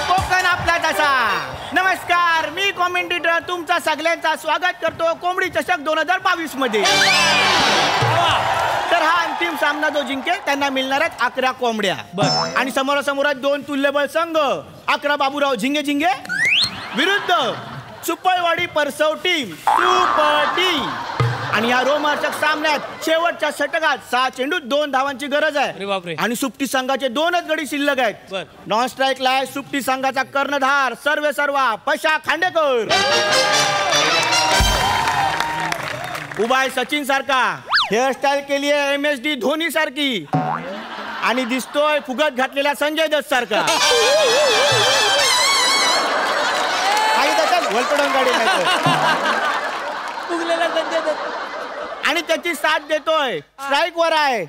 कोकण आपला तसा. नमस्कार, मी कॉमेंटेटर तुमचा सगळ्यांचा स्वागत करतो कोंबडी चषक 2022 मध्ये. तर हा अंतिम सामना जो जिंकेल त्यांना मिळणार आहेत 11 कोंबड्या. आणि समोरासमोर 2 तुल्यबळ संघ. 11 बाबूराव झिंगे झिंगे विरुद्ध सुपळवाडी परसव टीम सुपर टीम. आणि या रोमांचक सामन्यात शेवटच्या षटकात 6 चेंडूत 2 धावांची गरज आहे. आणि सुप्टी संघाचे 2च गडी शिल्लक आहेत. नॉन स्ट्राईकला आहे सुप्टी संघाचा कर्णधार सर्वेसर्वा पशा खांडेकर. उभा आहे सचिन सारखा. हेअरस्टाईल केली आहे MSD धोनी सारखी. आणि दिसतोय फुगत घातलेला संजय दत्त सारखा. काही त्याच्यात वलपडून गाडी फुगलेला संजय दत्त. आणि त्याची साथ देतोय स्ट्राईक वर आहे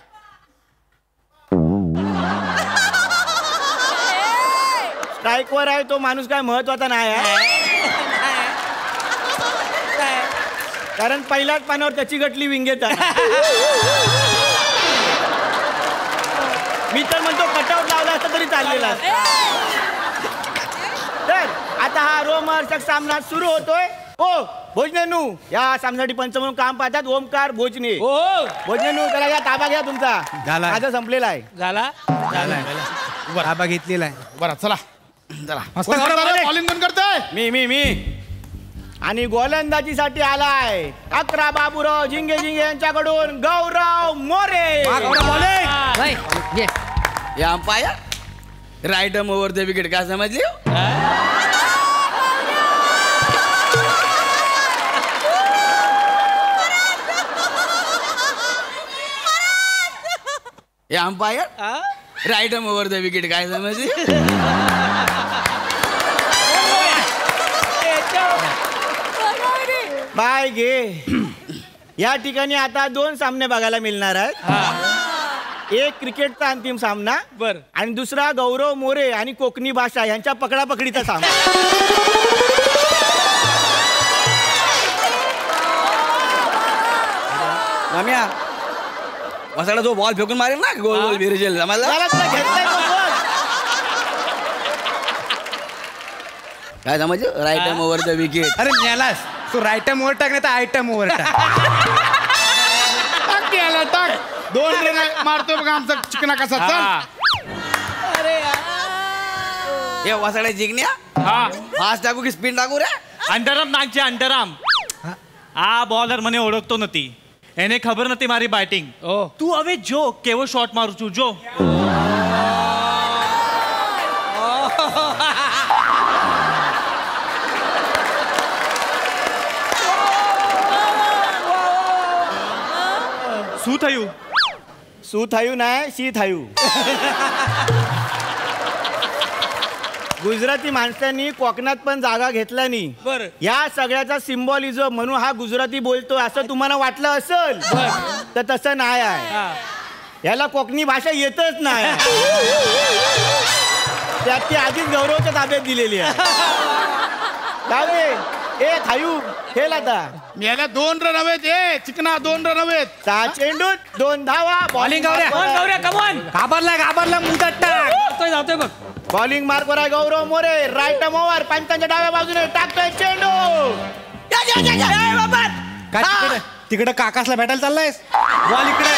स्ट्राईक वर आहे तो माणूस काय महत्वाचा नाही आहे. कारण पहिल्याच पानावर त्याची गटली विंगेत आहे. मी तर म्हणतो कटआउट लावला असता तरी चाललेला. तर आता हा रोमहर्षक सामना सुरू होतोय. ओ भोजनेनू या सामन्यासाठी पंच म्हणून काम पाहतात ओमकार भोजने. भोजनेनू त्याला या ताबा घ्या तुमचा. माझा संपलेला आहे. ताबा घेतलेला आहे. बरं चला बॉलिंग कोण करतोय? मी आणि गोलंदाजीसाठी आलाय 11 बाबूराव झिंगे झिंगे यांच्याकडून Gaurav More. Umpire right over the wicket काय समजली? Umpire right over the wicket काय समजली? बाय घे. या ठिकाणी आता 2 सामने बघायला मिळणार आहेत. एक क्रिकेटचा अंतिम सामना आणि दुसरा गौरव मोरे आणि कोकणी भाषा यांच्या पकडापकडीचा सामना. रम्या वसाडा जो बॉल फेकून मारेल ना गोल गोल विरजेल काय समजलं? Right over the wicket. अरे मेलास तू राईट ओव्हर टाक नाही तर आयटम ओव्हर टाक. टाक 2 रन मारतोय बघा आमचा चिकना कसा. चल हे वसाडा जिंकण्या फास्ट टाकू की स्पिन टाकू रे? अंडरआर्म नागचे अंडरआर्म. आ बॉलर મને ઓળખતો નથી. એને ખબર નથી મારી બેટિંગ. તું હવે જો કેવો શોટ મારું છું જો. શું થયું नाही शी થયું. गुजराती माणसांनी कोकणात पण जागा घेतला नाही. या सगळ्याचा सिम्बॉलिझम म्हणून हा गुजराती बोलतो असं तुम्हाला वाटलं असेल तर तसं नाही आहे. याला कोकणी भाषा येतच नाही. त्यात ती आधीच गौरवच्या ताब्यात दिलेली आहे. ए थायू खेळ आता. याला 2 रन हवेत. ए चिकना 2 रन हवेत. 6 चेंडूत 2 धावा. बॉलिंग घाबरला मुदत टाक. जातोय बघ. बॉलिंग मार्कवर आहे गौरव मोरे. राईट ओव्हर पंचांच्या डाव्या बाजूने टाकतोय चेंडू. काय तिकडे काकासला भेटायला चाललायस? बॉल इकडे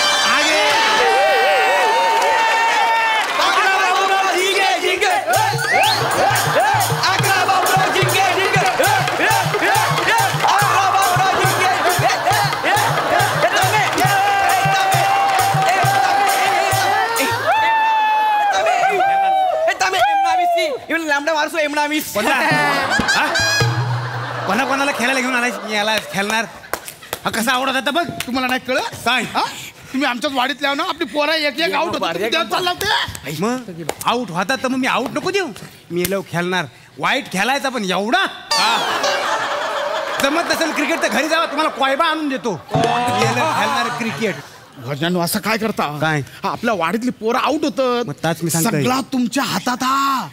कोणाला खेळायला घेऊन आलाय खेळणार. हा कसा आवडत आता बघ. तुम्हाला नाही कळत काय? तुम्ही आमच्याच वाडीत लाव ना आपली पोरा एक आउट चालला. मग आउट होता तर मग मी आउट नको देऊ. मी खेळणार. वाईट खेळायचा पण एवढा जमत नसेल क्रिकेट तर घरी जावा तुम्हाला कोयबा आणून देतो. खेळणार क्रिकेट. भजनांनो असं काय करता? काय आपल्या वाडीतली पोरं आउट होत. सगळा तुमच्या हातात. हा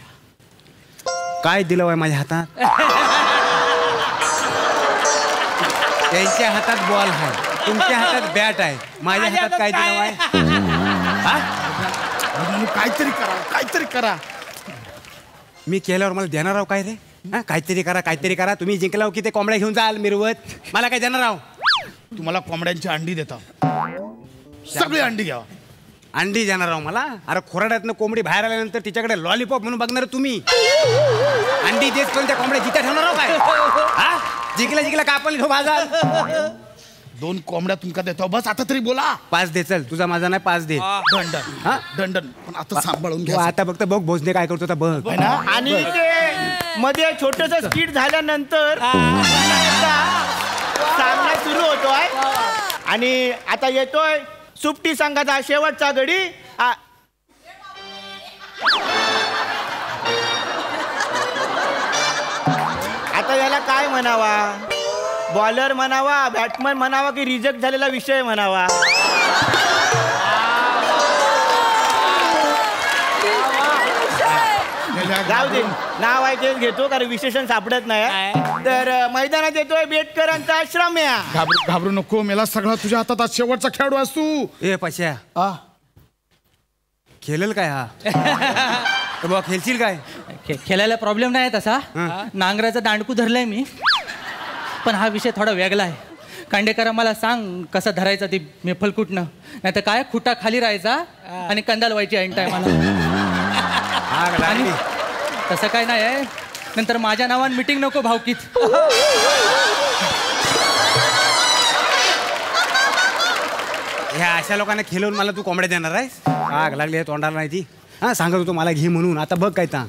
काय दिलं वय माझ्या हातात? त्यांच्या हातात बॉल आहे तुमच्या हातात बॅट आहे. माझ्या हातात काय दिलं वय? म्हणून काहीतरी करा. मी केल्यावर मला देणार आहो काय रे? हा, काहीतरी करा. तुम्ही जिंकला की ते कोंबड्या घेऊन जाल मिरवत, मला काय देणार आहो? तुम्हाला कोंबड्यांची अंडी देता, सगळी अंडी घ्या. अंडी देणार आहो मला? अरे खोराड्यातनं कोंबडी बाहेर आल्यानंतर तिच्याकडे लॉलीपॉप म्हणून बघणार तुम्ही. अंडी देत पण त्या कोंबड्या जिथे ठेवणार आहो काय? हा, जिंकला कापल घेऊ बाजार. 2 कोंबड्या तुमका देतो, बस आता तरी बोला. 5 दे, चल तुझा माझा नाही 5 दे. दंडन पण आता सांभाळून तू घ्या. आता फक्त बघ भोजने काय करतो आता बघ. है ना? आणि ते मध्ये छोटस स्किट झाल्यानंतर सामना सुरू होतोय आणि आता येतोय सुप्टी संघाचा शेवटचा गडी. आता याला काय म्हणावा? बॉलर म्हणावा, बॅट्समन म्हणावा की रिजेक्ट झालेला विषय म्हणावा? जाऊ दे, नाव आहे तेच घेतो कारण विशेषण सापडत नाही. तर मैदानात येतोय बेटकरांचा श्रम्या. घाबरू नको, मेला सगळा तुझ्या हातात. आज शेवटचा खेळाडू असतो. ए पश्या, खेळेल काय हा? बघ खेळशील काय? खेळायला प्रॉब्लेम नाही तसा. नांगराचं दांडकू धरलंय मी, पण हा विषय थोडा वेगळा आहे. कांडेकरा मला सांग कसं धरायचा ती मेफल कुठनं, नाही तर काय खुटा खाली राहायचा आणि कंदाल व्हायची ऐन टायमाला. आणि तसं काय नाही आहे, नंतर माझ्या नावानं मिटिंग नको भावकीत. ह्या अशा लोकांना खेळवून मला तू कोंबड्या देणार आहेस? आग लागली तोंडाला नाही ती. हा, सांगत होतो मला घे म्हणून, आता बघ काय ता.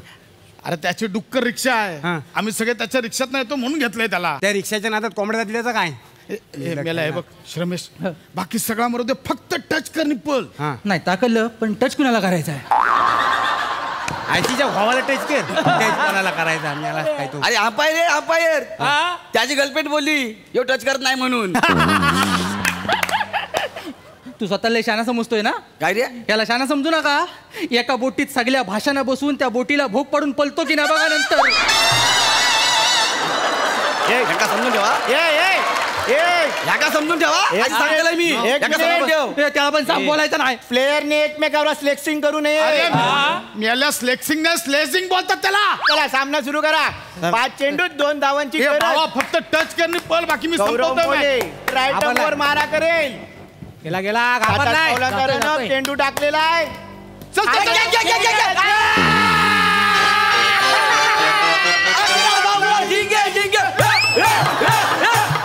अरे त्याची डुक्कर रिक्षा आहे, आम्ही सगळे त्याच्या रिक्षात नाही येतो म्हणून घेतलंय त्याला. त्या रिक्षाच्या नादात कोंबड्या दिल्याचं काय? मेला हे बघ श्रमेश, बाकी सगळा मरू दे, फक्त टच कर निप्पल. नाही ताकलं, पण टच कुणाला करायचा आहे? आयसीच्या भावाला टच कर. टच कोणाला करायचा आम्हाला काय तो? अरे अंपायर त्याची गर्लफ्रेंड बोलली यो टच करत नाही म्हणून. तू स्वतःला शाना समजतोय ना? काय रे? याला शाना समजू नका. एका बोटीत सगळ्या भाषांना बसून त्या बोटीला भोग पडून पलतो की नाही बघा नंतर. ह्याका समजून ठेवा, ह्याका समजून ठेवा. आधी सांगितलंय मी, ह्याका समजून ठेव. त्याला पण सांग बोलायचं नाही. प्लेयरने एकमेकावर स्लेक्सिंग करू नये. मेला स्लेक्सिंग नाही, स्लेसिंग बोलतात त्याला. चला सामना सुरू करा. 5 चेंडूत 2 धावांची ए गरज. भावा, फक्त टच कर निप्पल, बाकी मी गौरव संपवतोय मोरे match. राईट वर मारा करेल. गेला घाबरत हातात नाही. पावलाचा रणक, चेंडू टाकलेला आहे. चल चल, चल, चल, चल, चल, चल. अकरा बाबूराव जिंके जिंके.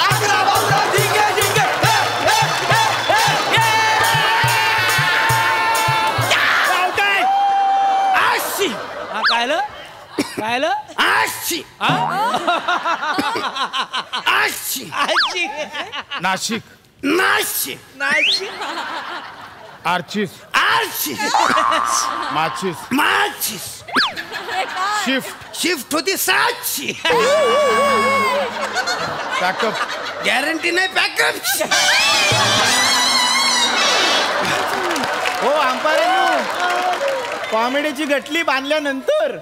अकरा बाबूराव जिंके जिंके. कायलं? नाशिक आर्चिस माचिस शिफ्ट होती 7ची. पॅकअप गॅरंटी नाही पॅकअप. हो अंपायरांनो, कॉमेडीची गटली बांधल्यानंतर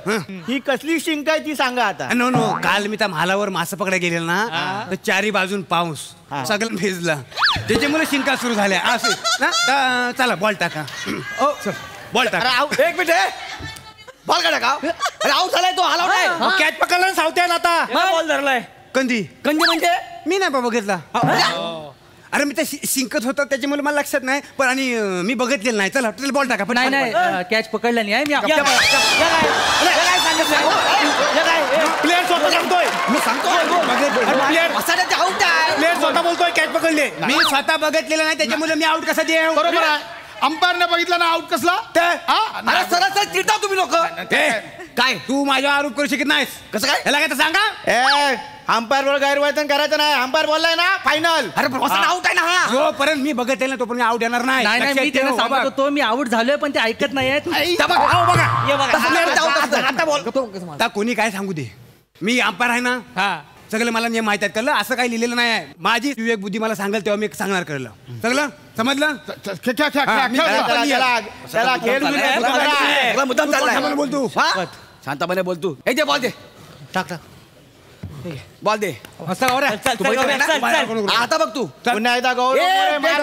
ही कसली शिंक आहे ती सांगा आता. नो काल मी त्या महालावर मासे पकडायला गेलेलो ना, तर 4ही बाजून पाऊस, सगळं भिजला, त्याच्यामुळे शिंका सुरू झाल्या असे ना. चला बॉल टाका. बॉल टाका. एक मिनिट, बॉल काढा का? अरे आऊट झालाय तो, आला नाही. कॅच पकडला सावत्यान आता. बॉल धरलाय. कंदी म्हणजे मी नाही बाबा बघितला. अरे मी ते शिंकत होतं त्याच्यामुळे मला लक्षात नाही, पण आणि मी बघितलेलं नाही. चला बॉल टाका. पण नाही कॅच पकडला नाही मी. प्लेअर स्वतः सांगतोय. मी सांगतो प्लेअर आऊट आहे. प्लेअर स्वतः बोलतोय कॅच पकडले. मी स्वतः बघितलेलं नाही, त्याच्यामुळे मी आउट कसा दे. बरोबर आहे. अंपायरने बघितला ना आउट कसला. अरे सरळ चिडता तुम्ही लोक. काय तू माझ्यावर आरोप करू शकत नाहीस? कसं काय? याला काय तर सांगा. अंपायर वर गैरवर्तन करायचं नाही. अंपायर बोललाय ना फायनल. अरे आउट आहे ना हा. जोपर्यंत मी बघत ना तोपर्यंत आउट येणार नाही. नाही मी त्यांना सांगत होतो मी आउट झालोय, पण ते ऐकत नाहीयेत. आता कोणी काय सांगू दे, मी अंपायर आहे ना. सगळं मला नियम माहित आहेत. कळलं? असं काही लिहिलेलं नाही आहे. माझी विवेक बुद्धी मला सांगेल तेव्हा मी सांगणार. कळलं? सगळं समजलं? त्याला खेळ मुद्दाम चाललाय. बोल तू. शांतपणे बोल तू. हे दे बॉल दे. टाक बॉल दे. आता बघ तू. पुन्हा एकदा गौरव मोरे मार.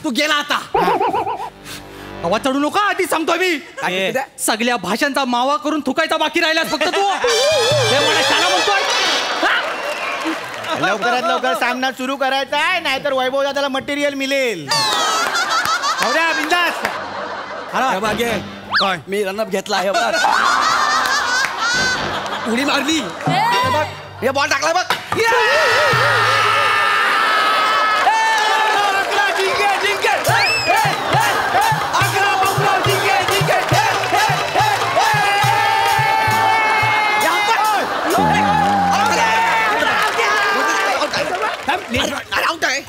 तू गेला आता. हवा चढू नका आधी सांगतोय मी सगळ्या भाषांचा मावा करून थुकायचा बाकी राहिला फक्त तू हे मला शाळा म्हणतोय लवकरात लवकर सामना सुरू करायचा आहे नाहीतर वैभव दादाला मटेरियल मिळेल. बिंदास काय मी रनअप घेतला आहे बघ. उडी मारली हे बॉल टाकला बघ.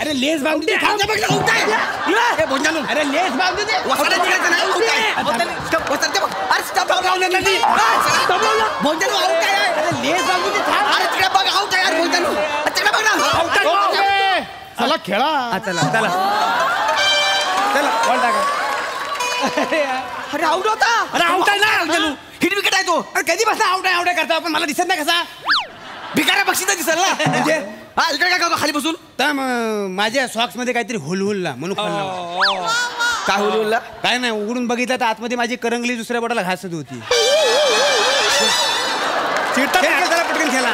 अरे लेस बांधू दे. अरे लेस बांधू दे. चला खेळा. चला चला चला बॉल टाका. अरे आउट होता. अरे आउट आहे ना. हिट विकेट आहे तो. अरे कधी बसला आउट आहे करता आपण मला दिसत नाही कसा भिकाऱ्या बक्षीचा दिसल ना. म्हणजे हा इकडे काय करतो खाली बसून. तर माझ्या सॉक्स मध्ये काहीतरी हुलहुलला म्हणून खाल्ला. काय बोलला काय नाही उघडून बघितलं तर आतमध्ये माझी करंगली दुसऱ्या बोटाला घासत होती. जरा पटकन खेळा.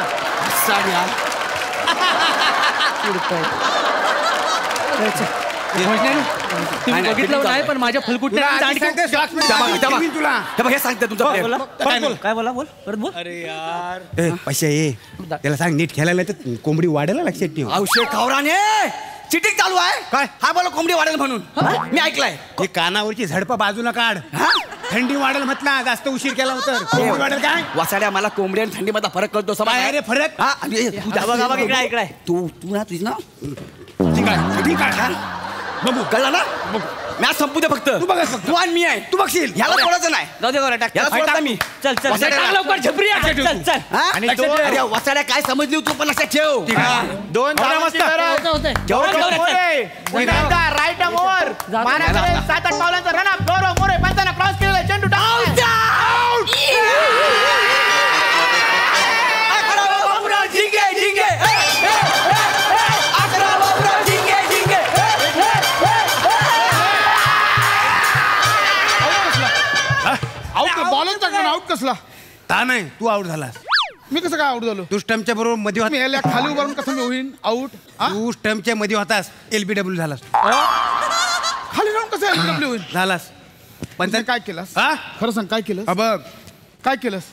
तुम्ही बघितलं नाही पण माझ्या फुलकुटने तुला हे सांगते तुमचा काय बोला बोल परत बोल. अरे यार पैसे ये त्याला सांग नीट खेळायला तर कोंबडी वाढायला लक्षात ठेव. औषध खावराने चिटिंग चालू आहे काय? हा बोला कोंबडी वाढेल म्हणून मी ऐकलंय. हे कानावरची झडपा बाजूला काढ. थंडी वाढेल म्हटला जास्त उशीर केला तर कोंबडी वाढेल काय. वासाड्या मला कोंबडी आणि थंडी मधला फरक कळतो काय आहे रे फरक. हा इकडे तू ना तुझी ना ठीक आहे बघू कळला ना मॅच संपू दे फक्त. तू बघ फक्त. तू आणि मी आहे. तू बघशील ह्याला सोडायचं नाही. जाऊ दे बरं याला सोडता मी. चल चल वासाड्याला. लवकर झपरी आहे. चल चल हा? आणि लक्षात तो- ठेव. अरे वासाड्या काय समजली तू पण लक्षात ठेव. दोन धावांची गरज. गौरव मोरे पुन्हा राईट आर्म ओव्हर माराकडे 7-8 पावलांचा रन अप. गौरव मोरे पंचांना क्रॉस केलेला चेंडू टाकला. बॉलच टाकला आउट कसला. ता नाही तू आउट झालास. मी कसं काय आउट झालो. तू स्टम्पच्या बरोबर मध्ये मी याला खाली उभारून कसं मी होईन आउट. तू स्टम्पच्या मध्ये होतास LBW झालास. खाली राहून कसं LBW होईन. झालास पण पण काय केलंस हा खरं सांग काय केलं. बघ काय केलंस.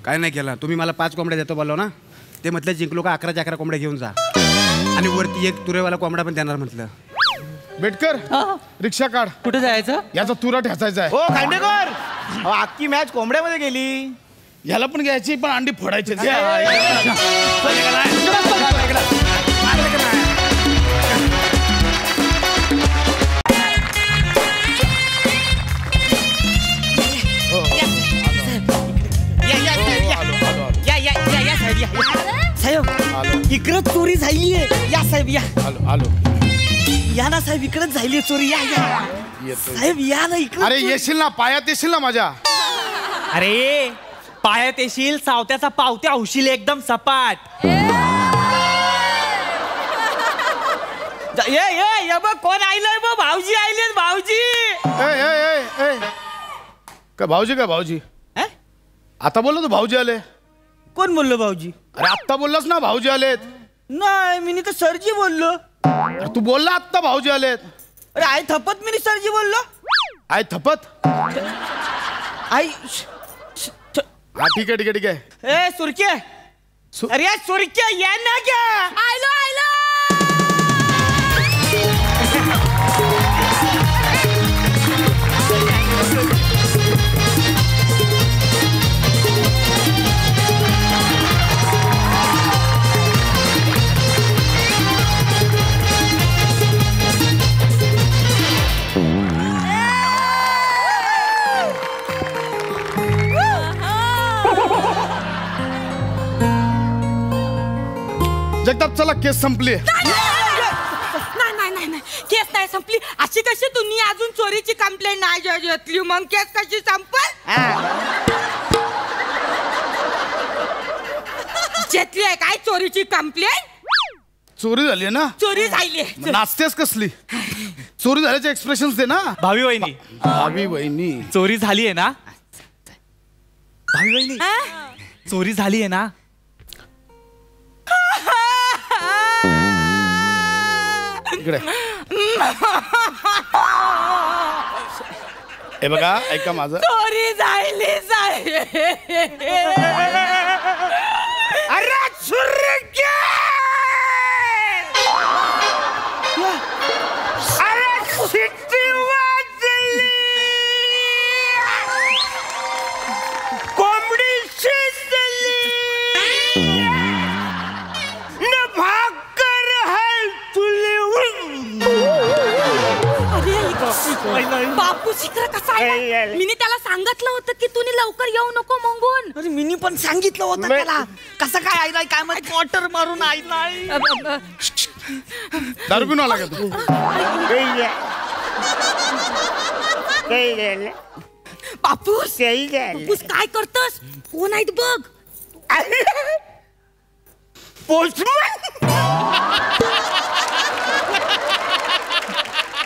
काय नाही केला. तुम्ही मला 5 कोंबड्या देतो बोललो ना ते म्हटलं जिंकलो का 11च्या 11 कोंबड्या घेऊन जा आणि वरती एक तुरेवाला कोंबडा पण देणार म्हटलं. बेटकर रिक्षा काढ. कुठे जायचं. याचा तुरा ठेचायचा आहे. हो खांडेकर अहो, अख्खी मॅच कोंबड्यामध्ये गेली. याला पण घ्यायची पण अंडी फोडायची. साहेब इकडं चोरी झाली आहे. या साहेब या. आलो या ना साहेब इकडंच झाली चोरी. या या साहेब या ना इकडे. अरे येशील ना पायात येशील ना माझ्या. अरे पायात येशील सावत्याचा पावत्या होशील एकदम सपाट. ये बघ कोण आयलंय बघ. भाऊजी आयले भाऊजी. काय भाऊजी काय भाऊजी. आता बोललो तू भाऊजी आले. कोण बोललो भाऊजी. अरे आत्ता बोललास ना भाऊजी आलेत. नाही मी तर सरजी बोललो. अरे तू बोलला आत्ता भाऊजी आलेत. अरे आई थपत मी सरजी बोललो. आय थपत. आई हा ठीक आहे ठीक आहे ठीक आहे. ए सुरके अरे सुरके या ना क्या. आयलो आयलो. जगताप चला केस संपली. नाही केस नाही संपली. अशी कशी तुम्ही अजून चोरीची कंप्लेंट नाही घेतली मग केस कशी संपल. घेतली आहे काय चोरीची कंप्लेंट. चोरी झाली ना? चोरी झाली मग नाचतेस कसली? चोरी झाल्याचे एक्सप्रेशन दे ना. भावी वहिनी भावी वहिनी चोरी झाली आहे ना? भावी वहिनी चोरी झाली आहे ना? इकडे हे बघा, ऐका माझं. चोरी झाली अरे सुरक्या! अरे शिट्टी वाजली! कोंबडी शिजली! न भाकर हाल तुली. बापू शिखर कसा आहे? मी त्याला सांगितलं होतं की तुम्ही लवकर येऊ नको मंगून. अरे मिनी पण सांगितलं होतं त्याला. कसं काय आईलाय काय माहित, क्वार्टर मारून आईलाय. दारू पिऊन आला का तू? बापूस बापूस काय करतोस? कोण आहेत बघ. पोस्टमन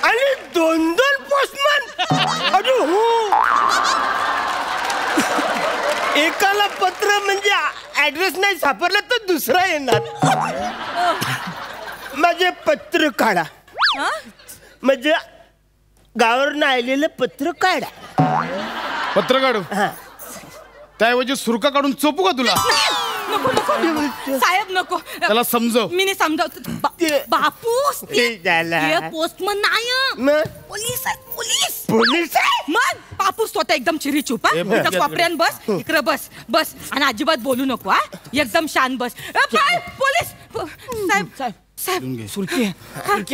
आणि दोन पोस्टमन. अरे हो, एकाला पत्र म्हणजे ऍड्रेस नाही सापडला तर दुसरा येणार. माझे पत्र काढा, म्हणजे गावावरून आलेलं पत्र काढा. पत्र काढू? त्याऐवजी सुरका काढून चोपू का तुला? नको नको साहेब नको. त्याला समजव. मी नाही समजावतो. बापूस पोस्टमन नाही, पोलीस आहे. पोलीस पोलीस आहे. मग बापूस स्वतः एकदम चिरी चुप. कोपऱ्यान बस, इकडे बस बस आणि अजिबात बोलू नको. हा एकदम शांत बस. पोलीस साहेब साहेब साहेब सुरकी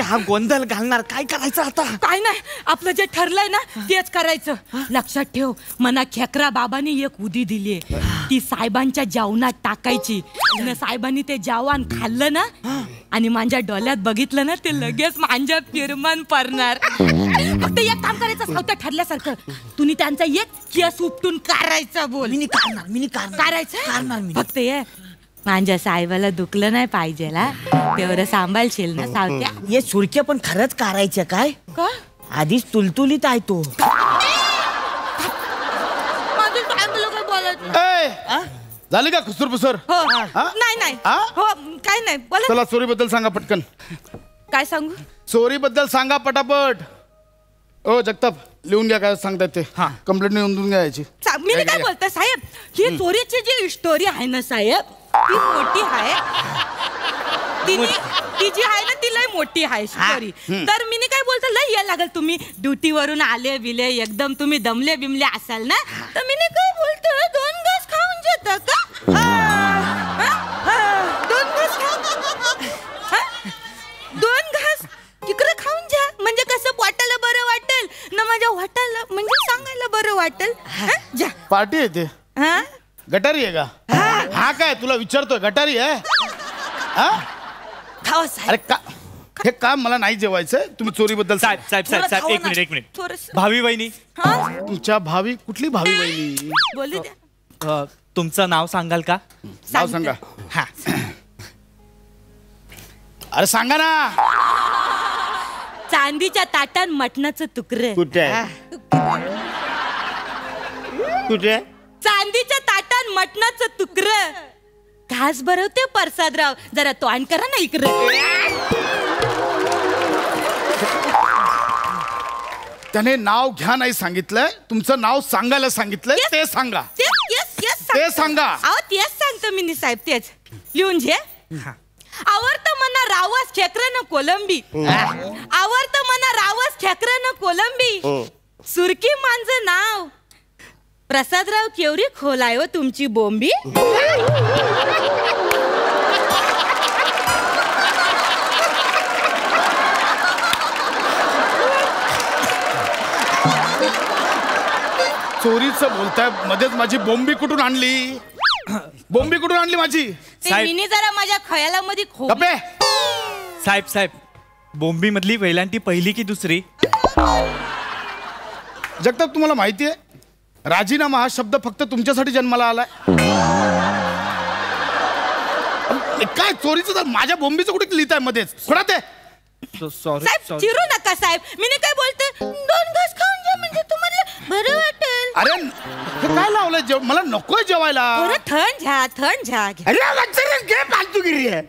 हा गोंधळ घालणार, काय करायचं आता? काय नाही, आपलं जे ठरलंय ना तेच करायचं. लक्षात ठेव, मना खेकरा बाबांनी एक उदी दिली, ती साहेबांच्या जेवणात टाकायची. साहेबांनी ते जेवण खाल्लं ना आणि माझ्या डोळ्यात बघितलं ना, ते लगेच माझ्या फिरमान पडणार. फक्त एक काम करायचं, सावत्या ठरल्यासारखं तुम्ही त्यांचा एक केस उपटून काढायचा. बोल. मिनी काढणार काढायचं फक्त ये माझ्या साहेबाला दुखलं नाही पाहिजे ना, तेवढं सांभाळशील ना सावत्या. हे सुरक्या पण खरंच काढायचं काय? का आधीच तुलतुलीत आहे तो. माझं साहेबाला काय बोलायचं? ए, झाली का खुसूर पुसूर? हो नाही नाही हो काय नाही बोला. चला चोरीबद्दल सांगा पटकन. काय सांगू? चोरीबद्दल सांगा पटापट. ओ जगताप, लिहून घ्या काय सांगतात ते. कंप्लेंट लिहून घ्यायची. मी काय बोलतोय साहेब, ही चोरीची जी स्टोरी आहे ना साहेब, ती मोठी आहे. ती जी आहे ना ती लय मोठी आहे स्टोरी. तर मी काय बोलतो, लय या लागल तुम्ही ड्युटीवरून आले बिले एकदम तुम्ही दमले बिमले असाल ना, तर मी काय बोलतो, 2 घास खाऊन जेता का? 2 घास दोन घास इकडे खाऊन जा, म्हणजे कसं पोटाला बरं वाटेल ना, माझ्या वाटायला म्हणजे सांगायला बरं वाटेल. जा. पार्टी आहे ते. हा गटारी आहे का? हा काय तुला विचारतोय, गटारी आहे? अरे का हे काम मला नाही जेवायचं. तुम्ही चोरीबद्दल साहेब साहेब साहेब साहेब एक मिनिट थोडस. भावी वहिनी तुमच्या भावी कुठली भावी वहिनी? बोलू द्या. तुमचं नाव सांगाल का? नाव सांगा. अरे सांगा ना. चांदीच्या ताटात मटणाचं तुकडं. कुठे कुठे? चांदीच्या ताटात मटणाचं तुकडं. घास भरवते प्रसादराव, जरा तोंड करा ना इकडे. त्याने नाव घ्या नाही सांगितलंय, तुमचं नाव सांगायला सांगितलंय. ते सांगा. ते सांगा. अहो तेच सांगतो मी साहेब, तेच लिहून घे. आवडतं मना रावस खेकरन कोलंबी. आवडतं मना रावस खेकरन कोलंबी. सुरकी माझं नाव प्रसादराव केवढी खोलाय हो तुमची बोंबी. चोरीचं बोलताय, मध्येच माझी बोंबी कुठून आणली? बोंबी कुठून आणली माझी? मी जरा माझ्या खयालामध्ये गप्पे. साहेब साहेब, बोंबी मधली वेलांटी पहिली की दुसरी? जगताप, तुम्हाला माहितीये राजीनामा हा शब्द फक्त तुमच्यासाठी जन्माला आलाय. काय चोरीचं तर माझ्या बोंबीचं कुठे लिहिताय मध्येच थोडा ते साहेब चिरू नका साहेब मी नाही काय बोलते 2 घास खाऊन जा म्हणजे तुम्हाला बरं वाटेल. अरे हे काय लावलंय मला नकोय जेवायला. थोडं थंड झा अरे घे फालतूगिरी आहे.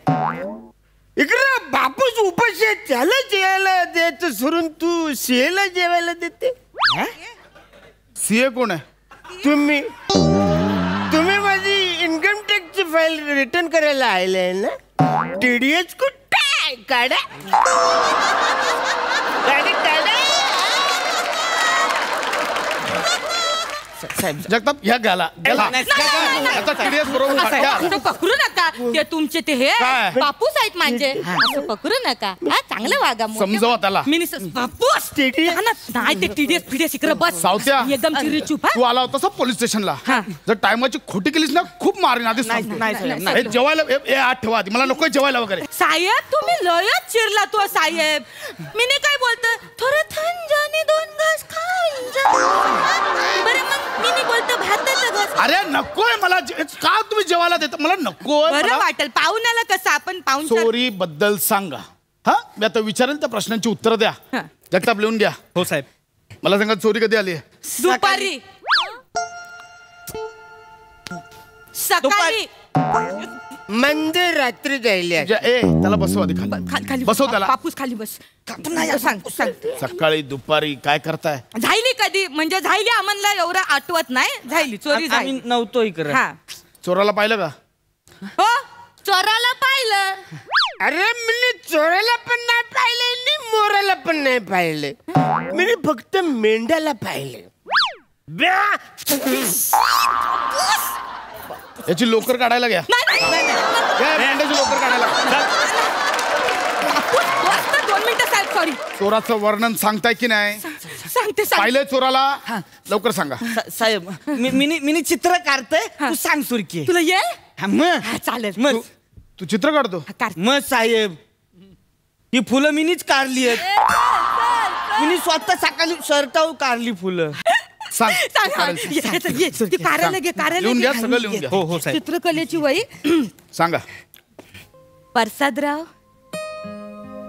इकडे बापूस उपाशी आहे, त्याला जेवायला द्यायचं सोडून तू सीएला जेवायला देते. सीए कोण आहे? तुम्ही माझी इन्कम टॅक्सची फाईल रिटर्न करायला आले ना. TDS कुठे काढा साहेब जगताप ह्या घाला आता TDS बरोबर घ्या. असं पकडू नका ते तुमचे ते हे काय? बापूस आहेत म्हणजे असं पकडू नका हा चांगलं वागा मोठं. समजावा त्याला. बापूस नाही ते TDS इकडे बस सावत्या. एकदम चिरी चुप तू आला होतास पोलीस स्टेशनला. हा. जर टायमाची खोटी केलीस ना खूप मारीन आधी सांगतो. हे जेवायला हे आठ ठेवा आधी मला नकोय जेवायला वगैरे. साहेब तुम्ही लयच चिरला तू साहेब. मी नाही काय बोलतो थोडं थंड जाणे 2 घास खाऊन जा. बरं मग मी नाही बोलतो भाताचं घास. अरे नकोय मला का तुम्ही जेवायला देता मला नकोय. बरं मला वाटेल पाहुण्याला कसं आपण पाहुणचार चोरी बद्दल सांगा. हा मी आता विचारेल त्या प्रश्नांची उत्तर द्या. हा. जगताप लिहून घ्या. हो साहेब. मला सांगा चोरी कधी आली? दुपारी सकाळी म्हणजे रात्री जायली आहे. त्याला बसव आधी खाली. खाली बसव त्याला. बापूस खाली बस सांग सकाळी दुपारी काय करताय? झाली कधी म्हणजे झाली आम्हाला एवढं आठवत नाही. झाली चोरी झाली नव्हतो इकडे. हा चोराला पाहिलं का? हो चोराला पाहिलं. अरे मी चोराला पण नाही पाहिले आणि मोराला पण नाही पाहिले. मी फक्त मेंढ्याला पाहिले. याची लोकर काढायला घ्या. मेंढ्याची लोकर काढायला. बापूस 2 मिनिटं साहेब सॉरी चोराचं वर्णन सांगताय की नाही? सांगते पाहिलंय चोराला? लवकर सांगा. साहेब मी चित्र काढतोय तू सांग सुरकी. तुला येईल मग चालेल मग तू चित्र काढतो? मग साहेब ही फुलं मीनीच काढली आहेत. मी स्वतः सकाळी शर्टावर काढली फुलं. सांग. लिहून घ्या सगळं लिहून घ्या. हो साहेब. चित्रकलेची वही सांगा. प्रसादराव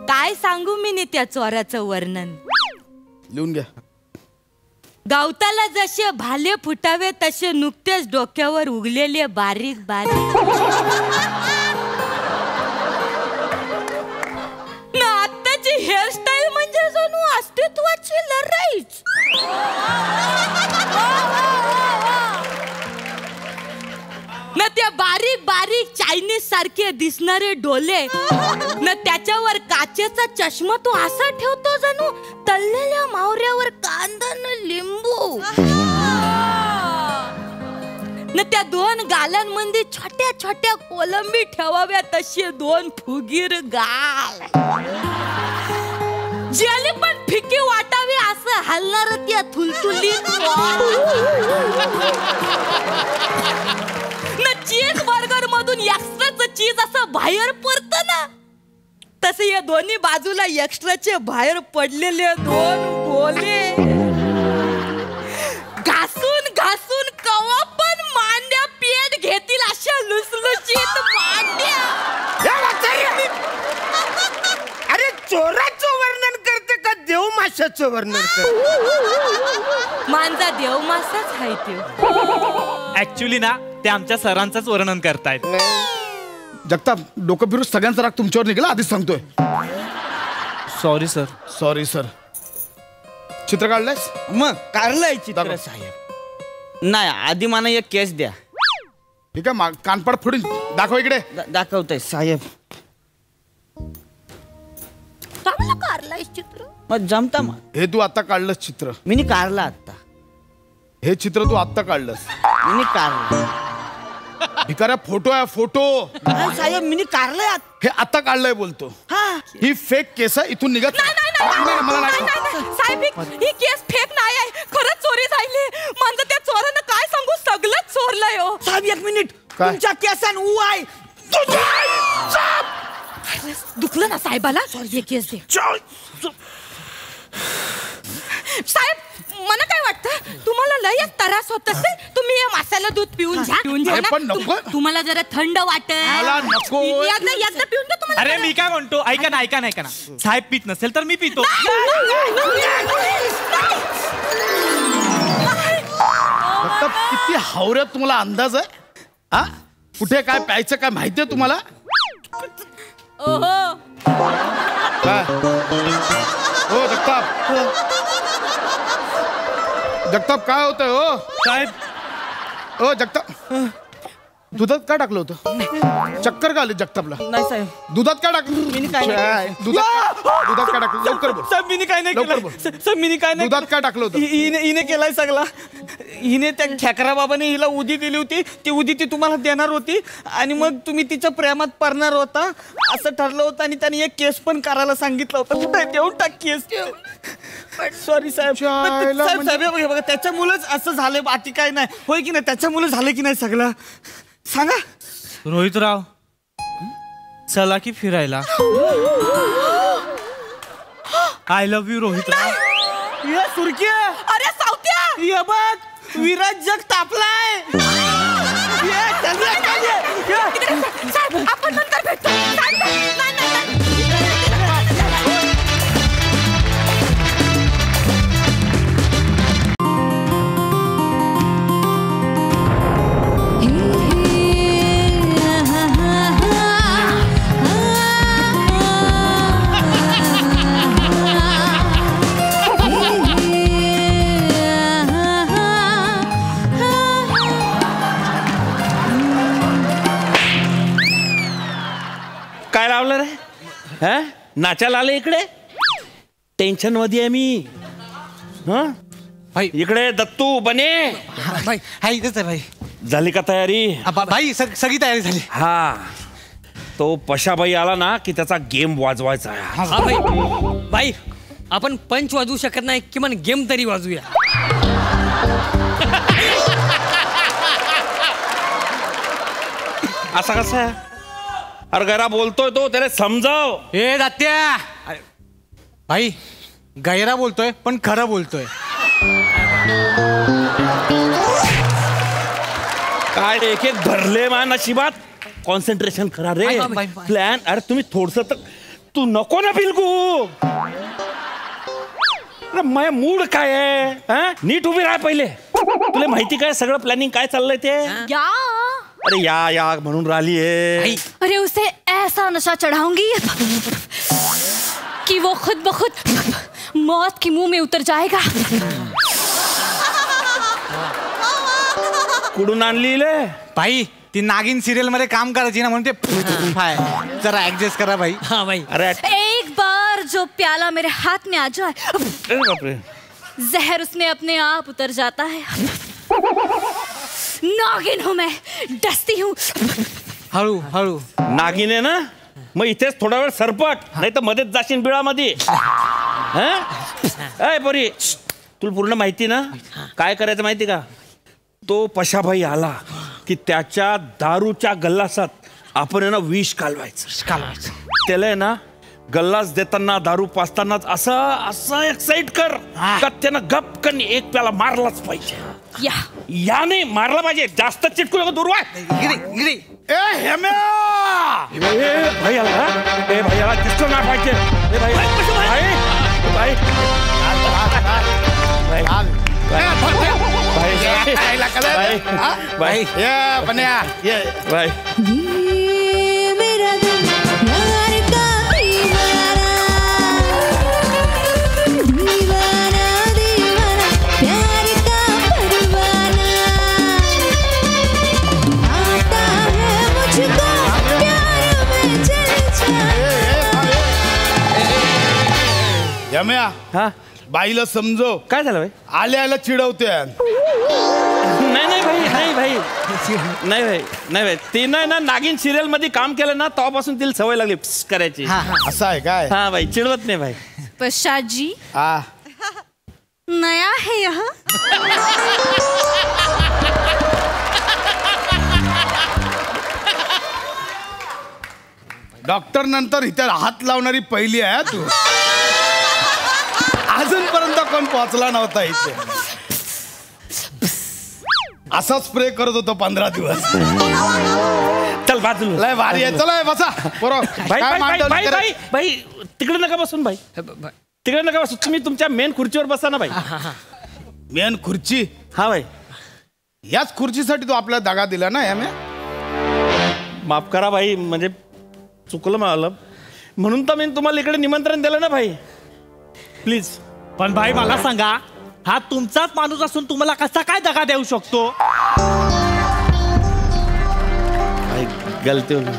काय सांगू मी नी त्या चोराचं वर्णन. लिहून घ्या. गावताला जसे भाले फुटावे तसे नुकतेच डोक्यावर उगलेले बारीक बारीक ना आत्ताची हेअरस्टाईल म्हणजे जणू अस्तित्वाची लढाईच. ना त्या बारीक बारीक चायनीज सारखे दिसणारे डोले ना त्याच्यावर काचेचा चष्मा तो असा ठेवतो जणू तळलेल्या मावऱ्यावर कांदा न लिंबू. ना त्या 2 गालांमध्ये छोट्या छोट्या कोलंबी ठेवाव्या तसे 2 फुगीर गाल. ज्याला पण फिकी वाटावी असं हलणार त्या थुलथुलीत. ना चीज बर्गर मधून एक्स्ट्राचं चीज असं बाहेर पडतं ना तसे या दोन्ही बाजूला एक्स्ट्राचे बाहेर पडलेले 2 गोले घासून घासून कवा पण मांड्या पेट घेतील अशा लुसलुशीत मांड्या. अरे चोराचं वर्णन करते का देव माशाचं वर्णन करते? मांजा देव मासाच आहे ते. ऍक्च्युली ना ते आमच्या सरांचंच वर्णन करतायत. जगताप डोकं फिरून सगळ्यांचा राग तुमच्यावर निघाला आधीच सांगतोय. Sorry sir. Sorry sir. चित्र काढलंयस? मग काढलंय चित्र दाखव. साहेब. नाही आधी मला एक केस द्या. ठीक आहे कानपाड फोडून दाखव इकडे. दाखवतोय साहेब. चांगलं काढलंय चित्र. मग जमता मग. हे तू आता काढलंस चित्र. मी काढला आता. हे चित्र तू आता काढलंस. मी काढलं. भिकाऱ्या फोटो आहे फोटो. साहेब मी काढलंय हे आता काढलंय बोलतो. ही फेक केस आहे इथून निघत नाही, मला नाही. साहेब ही केस फेक नाही आहे. खरंच चोरी झाली. म्हणजे त्या चोरानं काय सांगू सगळंच चोरलंय हो. साहेब 1 मिनिट. काय? तुमच्या केसान ऊ आहे. दुखलं ना साहेबाला. सॉरी हे केस दे. साहेब मला काय वाटतं तुम्हाला लय त्रास होत असेल. तुम्ही हे त्याला दूध पिऊन घ्या अरे पण नको. तुम्हाला जरा थंड वाटत मला नको. एकदा पिऊन द्या तुम्हाला. अरे मी काय म्हणतो, ऐका ना ऐका ना ऐका ना, साहेब पित नसेल तर मी पितो. दत्ता, किती हावऱ्यात तुम्हाला अंदाज आहे? हा, कुठे काय प्यायचं काय माहितीये तुम्हाला? ओहो काय हो जगताप, जगताप काय होतंय हो? साहेब ओ जगताप, दुधात काय टाकलं होतं? चक्कर का आली जगतापला? नाही साहेब, दुधात काय टाकलं? दुधात काय टाकलं? लवकर बोल. साहेब मी काय नाही लवकर केलं. बोल. साहेब मी काय नाही दुधात काय टाकलं होतं? हिने केलाय सगळा. हिने त्या खेकरा बाबाने हिला उदी दिली होती, ती उदी ती तुम्हाला देणार होती आणि मग तुम्ही तिच्या प्रेमात पडणार होता असं ठरलं होतं आणि त्याने एक केस पण करायला सांगितलं होतं. कुठे देऊन टाक केस. सॉरी साहेब. शाळेला साहेब साहेब हे बघा, त्याच्यामुळेच असं झालंय, बाकी काय नाही. होय की नाही, त्याच्यामुळे झालं की नाही सगळं सांगा. रोहितराव चला की फिरायला. I love you Rohitrao. या सुरक्या, अरे सावत्या ये बघ विराज जग तापलाय. ये, चल ये, चल ये. ये. साहेब आपण नंतर भेटतो. साहेब, नाही, नाही, नाही. काय लावलं रे? हा, नाचायला आले इकडे? टेन्शन मध्ये आहे मी. हा भाई इकडे दत्तू बने. भाई हा इथेच आहे भाई. झाली का तयारी? भाई सगळी तयारी झाली. हा, तो पशाबाई आला ना की त्याचा गेम वाजवायचा आहे. हा भाई, भाई आपण पंच वाजवू शकत नाही, किमान गेम तरी वाजूया. असा कसा आहे? अरे गैरा बोलतोय तो, त्याला समजाव. ए दात्या, भाई गैरा बोलतोय पण खरं बोलतोय. काय एक एक भरले मा नशिबात. कॉन्सन्ट्रेशन करा रे. प्लॅन. अरे तुम्ही थोडस तर, तू नको ना बिलकू. अरे माझ्या मूड काय आहे? हा, नीट उभी राहा पहिले. तुला माहिती काय सगळं प्लॅनिंग काय चाललंय ते? या अरे या म्हणून राहिली आहे. अरे उसे ऐसा नशा चढ़ाऊंगी कि वो खुद ब खुद मौत की मुंह में उतर जाएगा. कुठून आणली ले? भाई ती नागिन सिरियल मध्ये काम करायची ना, म्हणून ते हाय. जरा ऍडजस्ट करा भाई. हा भाई. अरे एक बार जो प्याला मेरे हाथ में आ जाए, अरे बापरे. जहर उसमें अपने आप उतर जाता है. नागिन हूं मैं, डसती हूँ. हळू हळू. नागिन आहे ना, मग इथेच थोडा वेळ सरपट, नाही तर मध्येच जाशील बिळामध्ये. बरी तुला पूर्ण माहिती ना काय करायचं माहिती का? तो पशाभाई आला की त्याच्या दारूच्या गल्लासात आपण आहे ना विष कालवायचं. त्याला आहे ना गल्लास देताना, दारू पाजतानाच असं असं एक्साइट कर का त्यानं गपकन एक प्याला मारलाच पाहिजे. याने मारला पाहिजे. जास्त चिटकू नको. दूर ए हेम्या, भाई आला. ए भाई आला, दिसतो ना पाहिजे. ए भाई भाई भाई ये बन्या ये भाई. यम्या, हा बाईला समजव. काय झालं भाई? आल्या चिडवते. नाही नाही भाई, नाही भाई, नाही भाई, नाही भाई. तिनं ना नागिन सिरियल मध्ये काम केलं ना, तेव्हापासून तिला सवय लागली करायची. असं आहे काय? हा भाई, चिडवत नाही भाई. प्रसाद जी हा, नया है यह. डॉक्टर नंतर इथे हात लावणारी पहिली आहे तू. अजूनपर्यंत कोण पोहोचला नव्हता इथे. असा स्प्रे करत होतो 15 दिवस. चल बाजूला. लय भारी आहे. चला बसा बरोबर. भाई काय भाई भाई मांडवली भाई करत- भाई भाई तिकडे नका बसून भाई. तिकडे नका बसू. तुम्ही तुमच्या मेन खुर्चीवर बसा ना भाई. मेन खुर्ची. हा भाई. याच खुर्चीसाठी तू आपल्याला दगा दिला ना यामे. माफ करा भाई, म्हणजे चुकलं मला, म्हणून तर मी तुम्हाला इकडे निमंत्रण दिलं ना भाई. प्लीज. पण भाई मला सांगा, हा तुमचाच माणूस असून तुम्हाला कसा काय दगा देऊ शकतो? भाई गलती होती.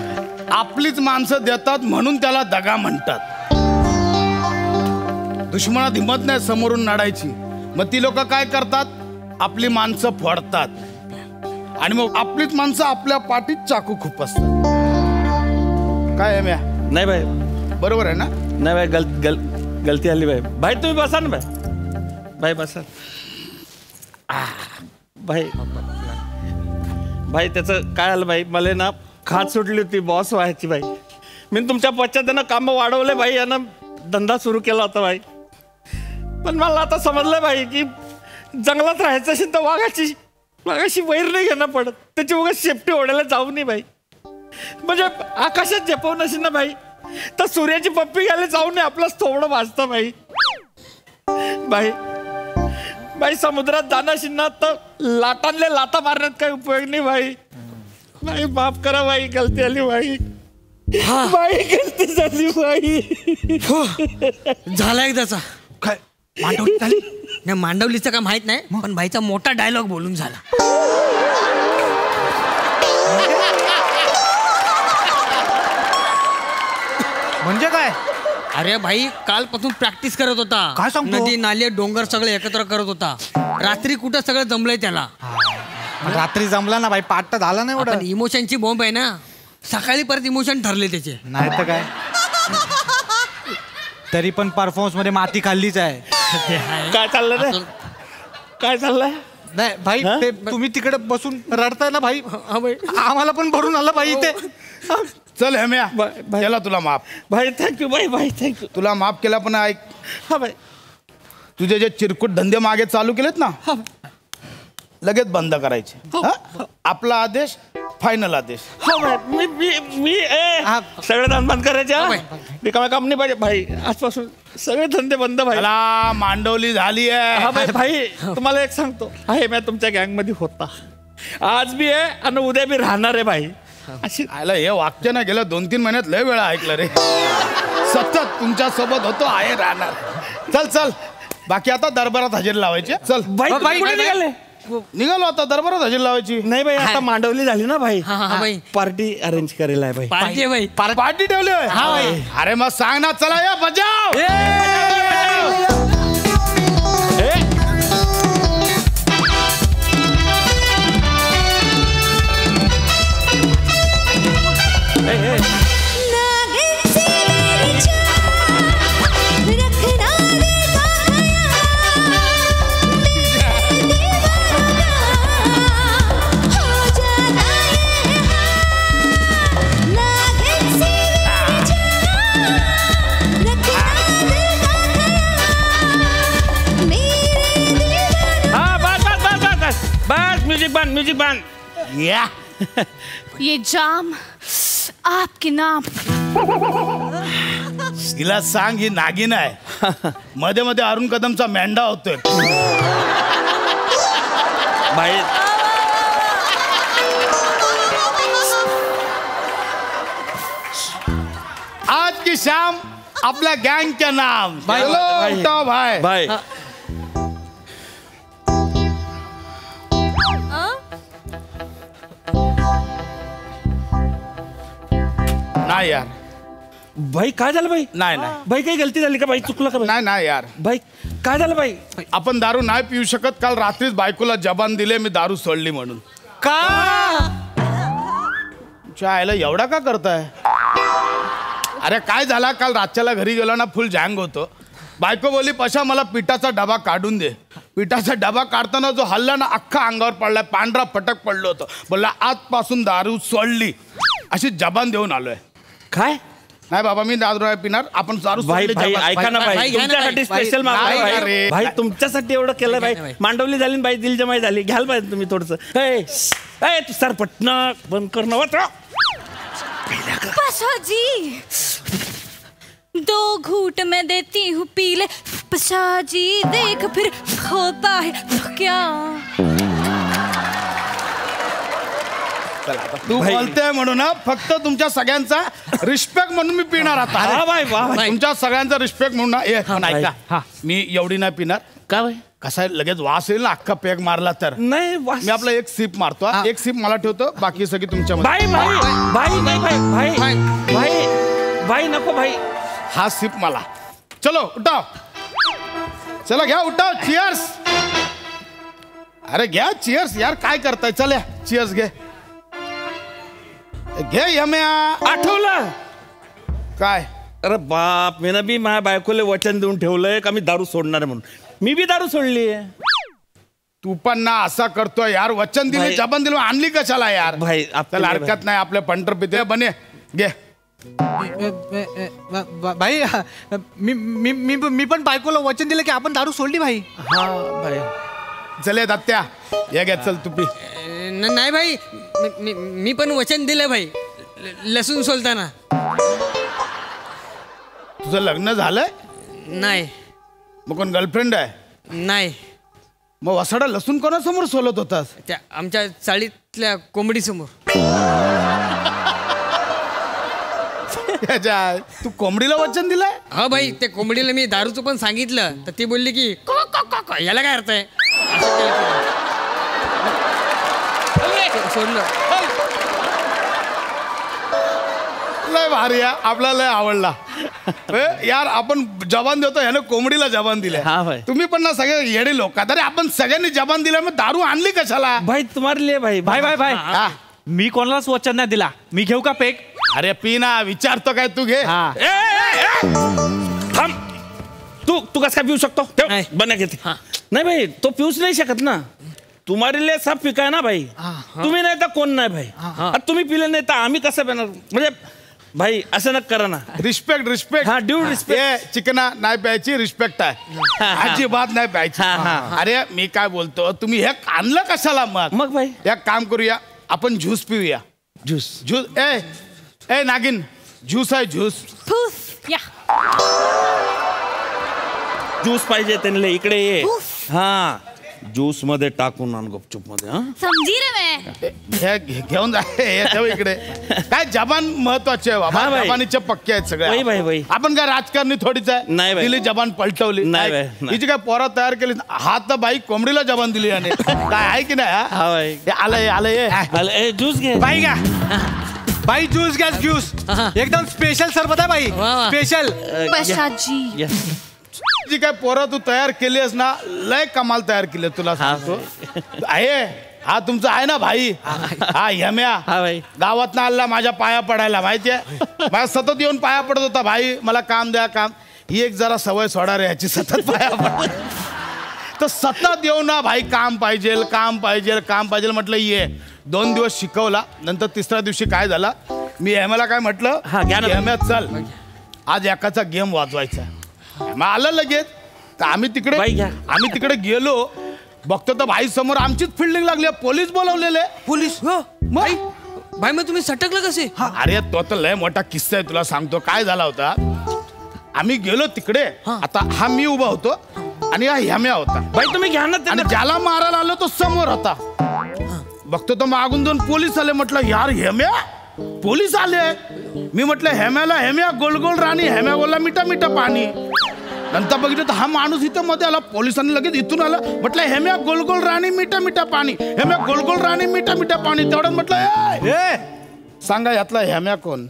आपलीच माणसं देतात म्हणून त्याला दगा म्हणतात. दुश्मनात हिंमत नाही समोरून लढायची, मग ती लोक काय करतात, आपली माणसं फोडतात आणि मग आपलीच माणसं आपल्या पाठीत चाकू खूप असतात. काय आहे म्या? नाही भाई, बरोबर आहे ना? नाही भाई, गलती आली भाई. भाई तुम्ही बसा ना भाई. भाई बसा. भाई भाई त्याचं काय आलं भाई, मला ना खात सुटली होती बॉस व्हायची भाई. मी तुमच्या पश्चात काम वाढवले भाई, यानं धंदा सुरू केला होता भाई. पण मला आता समजलं भाई की जंगलात राहायचं असेल तर वाघाशी वैर नाही घेणं पडत. त्याची उगाच शेपटी ओढायला जाऊ नये भाई. म्हणजे आकाशात झेपवून असेल ना भाई, तर सूर्याची पप्पी घ्यायला जाऊ नये, आपलंच थोडं वाजतं भाई. भाई भाई समुद्रात जाणं असेल ना तर लाटांले लाटा मारण्यात काही उपयोग नाही भाई. भाई माफ करा भाई, गलती आली भाई. भाई गलती झाली भाई. झाला एकदाचा. काय मांडवली झाली? नाही मांडवलीचं काय माहित नाही, पण भाईचा मोठा डायलॉग बोलून झाला. म्हणजे काय? अरे भाई कालपासून प्रॅक्टिस करत होता. काय सांगतो? नदी नाले डोंगर सगळे एकत्र करत होता. रात्री कुठं सगळं जमलंय त्याला. रात्री जमला ना भाई, पाठ तर झाला नाही एवढं. पण इमोशनची बॉम्ब आहे ना, सकाळी परत इमोशन ठरले त्याचे. नाही तर काय. तरी पण परफॉर्मन्स मध्ये माती खाल्लीच आहे. काय चाललं रे? काय चाललंय? नाही भाई, ते तुम्ही तिकडे बसून रडताय ना भाई, हा भाई. आम्हाला पण भरून आलं भाई ते. चल हेम्या, भाई. केला तुला माफ. भाई थँक्यू भाई. भाई थँक्यू. तुला माफ केला, पण ऐक, हा भाई. तुझे जे चिरकुट धंदे मागे चालू केलेत ना, लगेच बंद करायचे. हा? आपला आदेश फायनल आदेश. हा भाई. मी सगळे धंदे बंद करायचे. रिकाम्या काम नाही पाहिजे भाई. आजपासून सगळे धंदे बंद भाई. मला मांडवली झाली आहे. हा भाई. भाई तुम्हाला एक सांगतो, आहे मी तुमच्या गँग मध्ये होता, आज बी आहे आणि उद्या बी राहणार आहे भाई. अशी आयला हे वाक्य ना गेलं 2-3 महिन्यात लय वेळा ऐकलं रे. सतत तुमच्या सोबत होतो, आहे राहणार. चल चल, बाकी आता दरबारात हजेरी लावायची. चल भाई तुम्ही कुठे निघाले? निघालो आता, दरबारात हजेरी लावायची. नाही भाई, आता मांडवली झाली ना भाई, हा भाई. पार्टी अरेंज करायला आहे भाई. पाहिजे भाई. पार्टी ठेवली होय? हा भाई. अरे मग सांग ना, चला या बजाव. म्युझिक बंद. या ये जाम आपके नाम. तिला सांग, ही नागिन आहे. मध्ये मध्ये अरुण कदमचा मेंढा होतोय भाई. आज की शाम आपल्या गँग के नाम. भाई, चलो, भाई. उठाओ भाई. भाई नाही यार, भाई काय झालं भाई? नाही नाही भाई काही गलती झाली का भाई? चुकलं का भाई? नाही नाही यार, भाई काय झालं भाई? आपण दारू नाही पिऊ शकत. काल रात्रीच बायकोला जबान दिले, मी दारू सोडली म्हणून. का? आयला एवढा का करताय? अरे काय झाला, काल रातच्याला घरी गेलो ना, फुल जँग होतो. बायको बोली, पशा मला पिठाचा डबा काढून दे. पिठाचा डबा काढताना जो हल्ला ना, अख्खा अंगावर पडलाय, पांढरा फटक पडलो होतं. बोलला आजपासून दारू सोडली, अशी जबान देऊन आलोय. काय? नाही बाबा मी दारू नाही पिणार. आपण दारू भाई सोडली भाई जबा. ऐका ना भाई, भाई, घ्या ना तुमच्यासाठी भाई. स्पेशल भाई, मागवलं नाही भाई. रे. भाई तुमच्यासाठी एवढं केलं घ्या भाई. ना, मांडवली झाली ना भाई, दिलजमाई झाली. घ्याल पाहिजे तुम्ही थोडस. तू सर पटना बंद करणं वाट. पाशा जी 2 घूंट मैं देती हूँ पी ले पाशा जी देख फिर होता है क्या. तू बोलते म्हणून ना फक्त तुमच्या सगळ्यांचा रिस्पेक्ट म्हणून मी पिणार आता. हा भाई वा भाई. तुमच्या सगळ्यांचा रिस्पेक्ट म्हणून ना. ए, पण ऐका हा. मी एवढी नाही पिणार. का भाई? कसा आहे, लगेच वास येईल ना अख्खा पेग मारला तर. नाही वास. मी आपला एक सिप मारतो हा. एक सिप मला ठेवतो, बाकी सगळी तुमच्या भाई भाई भाई नाही भाई भाई भाई भाई नको भाई. हा सिप मला. चलो उठाव, चला घ्या उठाव. चिअर्स. अरे घ्या चिअर्स यार, काय करताय. चल या चिअर्स घे घे यम्या. आठवलं काय अरे बाप, मी ना बी माझ्या बायकोले वचन देऊन ठेवलंय का मी दारू सोडणार आहे म्हणून. मी बी दारू सोडली आहे. तू पण ना असा करतोय यार. वचन दिले, भाई. जबान दिली, आणली कशाला यार. भाई त्याला हरकत नाही. आपल्या पंटर पिते बने घे. भाई मी मी मी मी पण बायकोला वचन दिलं की आपण दारू सोडली भाई. हा भाई. चले दत्त्या ये घ्या. चल तुपी. नाही भाई, मी पण वचन दिलं भाई लसूण सोलताना. तुझं लग्न झालंय? नाही मग कोण गर्लफ्रेंड आहे? नाही, मग वसाडा लसूण कोणासमोर सोलत होतास? त्या आमच्या चाळीतल्या कोंबडी समोर. तू कोंबडीला वचन दिलंय? हा भाई, त्या कोंबडीला मी दारूचं पण सांगितलं तर ती बोलली की को को को को याला काय अर्थ आहे. असं केलं तिने. सोडलं. लय भारी आहे, आपल्याला लय आवडला. यार आपण जबान देतो, ह्यानं कोंबडीला जबान दिले. हा भाई. तुम्ही पण ना सगळे येडे लोक. अरे आपण सगळ्यांनी जबान दिला, मग दारू आणली कशाला? भाई तुम्हारे लिए भाई. भाई भाई भाई हा. मी कोणालाच वचन नाही दिला. मी घेऊ का पेक? अरे पी ना. विचारतो काय तू घे. हा. ए, ए, ए! थांब. तू कसं काय पिऊ शकतो? ठेव. नाही. बना घेते. नाही भाई, तो पिऊच नाही शकत ना. तुम्हारे लिए सब पिका है ना भाई. तुम्ही नाही तर कोण नाही भाई. आता तुम्ही पिले नाही तर आम्ही कसं पिणार. म्हणजे भाई असं नका करा ना. Respect respect. हा, ड्यू रिस्पेक्ट. ए, चिकना नाही प्यायची, रिस्पेक्ट आहे. अजिबात नाही प्यायची. अरे मी काय बोलतो, तुम्ही हे आणलं कशाला मग? मग भाई एक काम करूया, आपण ज्यूस पिऊया. ज्यूस. ज्यूस. ए नागिन, ज्यूस आहे ज्यूस. फुफ या. ज्यूस पाहिजे त्यांना. इकडे ये. उफ. हा, ज्यूस मध्ये टाकून आण गुपचूप मध्ये. हा समजी रे मैं. घेऊन जा. हे ठेव इकडे. काय जबान महत्वाची आहे बाबा. हा भाई. जबानीचे पक्के आहेत सगळे. भाई, भाई, भाई. आपण काय राजकारणी थोडीच आहे. नाही भाई. दिली जबान पलटवली. नाही भाई, काय? नाही. हिची काय पोरा तयार केली. हात तर बाई कोंबडीला जबान दिली याने. काय आहे की नाही? हा भाई. हे आलंय आलंय. आलं, ए, ज्यूस घे. भाई घ्या भाई, ज्यूस घ्या ज्यूस. एकदम स्पेशल सरबत आहे भाई. वा, वा. स्पेशल. पाशा जी या. जी काय पोरं तू तयार केलीस ना, लय कमाल तयार केली तुला सांगतो. आहे हा तुमचा आहे ना भाई. हा यम्या. हा भाई. गावात ना आला माझ्या पाया पडायला माहितीये. माझ्या सतत येऊन पाया पडत होता. भाई मला काम द्या काम. ही एक जरा सवय सोडा रे याची. सतत पाया पड तर सतत येऊ ना भाई. काम पाहिजे काम पाहिजे काम पाहिजे म्हटलं ये. 2 दिवस शिकवला. नंतर 3ऱ्या दिवशी काय झाला, मी हेम्याला काय म्हटलं, हा, घ्या ना. हेम्या चल आज एकाचा गेम वाजवायचा. मग आलं लगेच. तर आम्ही बाई घ्या. तिकडे गेलो. बघतो तर भाई समोर आमचीच फिल्डिंग लागली. पोलीस बोलवलेले. पोलीस. हो भाई. भाई मग तुम्ही सटकलं कसे? अरे तो तर लय मोठा किस्सा आहे, तुला सांगतो. काय झाला होता, आम्ही गेलो तिकडे. आता हा मी उभा होतो आणि हा ह्याम्या होता. भाई तुम्ही घ्या ना आणि त्यांना. ज्याला मारायला आलो तो समोर होता. बघतो तर मागून 2 पोलीस आले. म्हटलं यार हेम्या, पोलीस आले. मी म्हटलं हेम्याला, हेम्या गोल गोल राणी. हेम्या बोलला मिठा मिठा पाणी. नंतर बघितलं तर हा माणूस इथं मध्ये आला. पोलिसांनी लगेच इथून आला. म्हटलं हेम्या गोल गोल राणी मिठा मिठा पाणी. हेम्या गोल गोल राणी मिठा मिठा पाणी. तेवढं म्हटलं ए सांगा यातला हेम्या कोण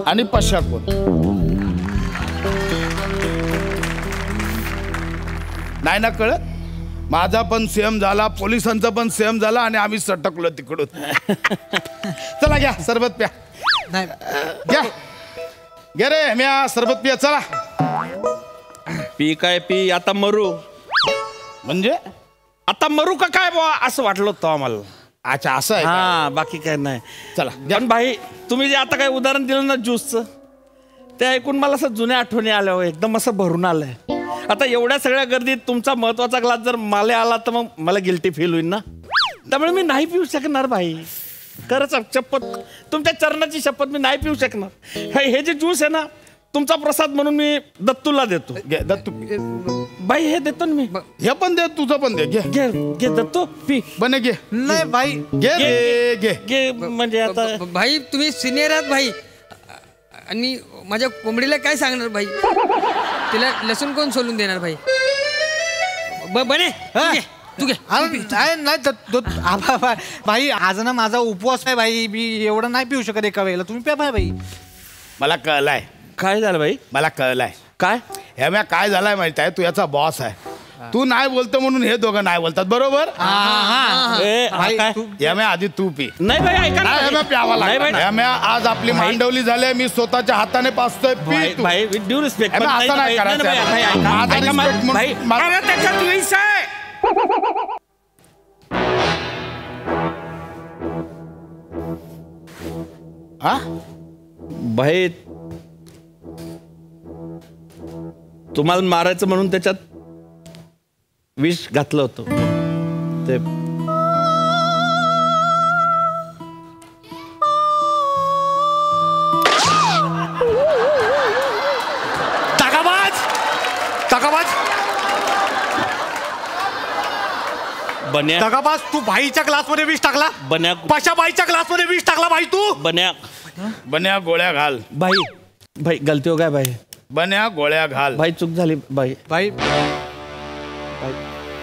आणि पशा कोण? नाही ना कळत. माझा पण सेम झाला, पोलिसांचा पण सेम झाला आणि आम्ही सटकलो तिकडून. चला घ्या सरबत प्या. नाही घ्या घे रे हेम्या सरबत पिया. चला. पी काय पी. आता मरू. म्हणजे आता मरू का काय बुवा असं वाटलं होतं आम्हाला. अच्छा असं आहे का? हा बाकी काय नाही. चला पण भाई तुम्ही जे आता काय उदाहरण दिलं ना ज्यूसचं, ते ऐकून मला असं जुन्या आठवणी आल्या हो, एकदम असं भरून आलंय. आता एवढ्या सगळ्या गर्दीत तुमचा महत्वाचा ग्लास जर मला आला तर मग मला गिल्टी फील होईल ना, त्यामुळे मी नाही पिऊ शकणार भाई. खरंच शपथ, तुमच्या चरणाची शपथ, मी नाही पिऊ शकणार. हे जे ज्यूस आहे ना, तुमचा प्रसाद म्हणून मी दत्तूला देतो. घे दत्तू, बाई हे देतो ना मी. हे पण दे, तुझं पण दे. घे घे घे दत्तू पी. बने घे. नाही भाई, घे रे, घे. घे म्हणजे आता भाई तुम्ही सिनियर आहात भाई, आणि माझ्या कोंबडीला काय सांगणार भाई? तिला लसूण कोण सोलून देणार भाई? बने तू घे. भाई आज ना माझा उपवास आहे भाई, मी एवढं नाही पिऊ शकत एका वेळेला. तुम्ही प्या भाई. मला कळलंय. काय झालं भाई? मला कळलंय. काय हे म्या काय झालाय माहिती आहे, तू याचा बॉस आहे. तू नाही बोलतो म्हणून हे दोघं नाही बोलतात, बरोबर? म्या आधी तू पी. नाही भाई ऐका ना. म्या प्यावा नाही लागला. भाई. म्या आज आपली मांडवली झाली, मी स्वतःच्या हाताने पाचतोय. पी तू. भाई विथ ड्यू रिस्पेक्ट. अरे, असं नाही करायचं. माझा respect म्हणून- त्याच्यात विष आहे. हा भाई तुम्हाला मारायचं म्हणून त्याच्यात विष घातलं होतं ते. बन्या दगाबाज, तू भाईच्या ग्लासमध्ये विष टाकला. बन्या पाशा बाईच्या ग्लासमध्ये विष टाकला भाई तू. बन्या गोळ्या घाल. भाई भाई गलती हो काय भाई? बन्या गोळ्या घाल. भाई चूक झाली भाई. भाई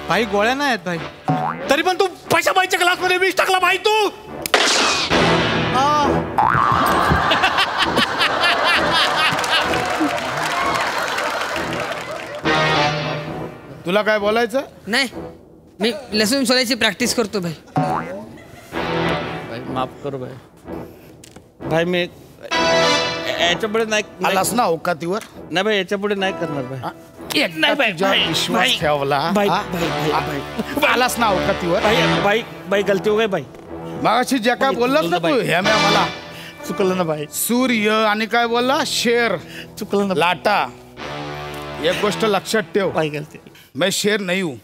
भाई गोळ्या नाही आहेत भाई, तरी पण तू पाशा बाईच्या ग्लासमध्ये विष टाकला भाई तू. तुला काय बोलायचं? नाही, मी लसूण सोलायची प्रॅक्टिस करतो भाई. भाई माफ करो भाई. भाई मी याच्यापुढे नाही. आलास ना औकातीवर? नाही भाई, याच्यापुढे नाही करणार भाई. नाही भाई, विश्वास ठेवला. आलास ना औकातीवर? भाई भाई गलती हो गई भाई. मागाशी जे काय बोललास ना तू, हे म्या मला चुकलं ना भाई. सूर्य आणि काय बोलला, शेर. चुकलं ना लाटा. एक गोष्ट लक्षात ठेव, भाई. गलती. मैं शेर नहीं हूं,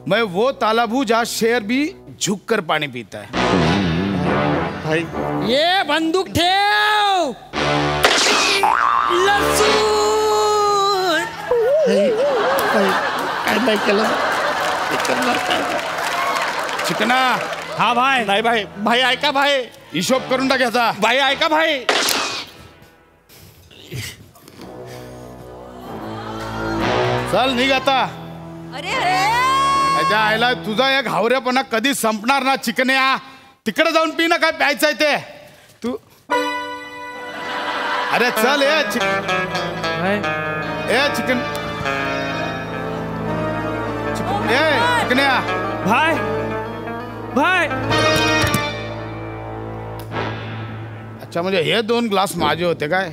मैं वो तालाब हूं जहां शेर भी झुक कर पानी पीता है. भाई ये बंदूक ठेव. लसूण. काय नाही केलं चिकना. हा भाई. नाही भाई. भाई ऐका भाई. हिशोब करून टाकायचा. भाई ऐका भाई. चल निघ आता. अरे अरे त्याच्या आईला तुझा एक हावऱ्यापणा कधी संपणार ना चिकन्या. तिकडे जाऊन पी ना, काय प्यायचंय ते तू. अरे चल ए चिकन. ए चिकन्या. भाई भाई. अच्छा, म्हणजे हे 2 ग्लास माझे होते काय?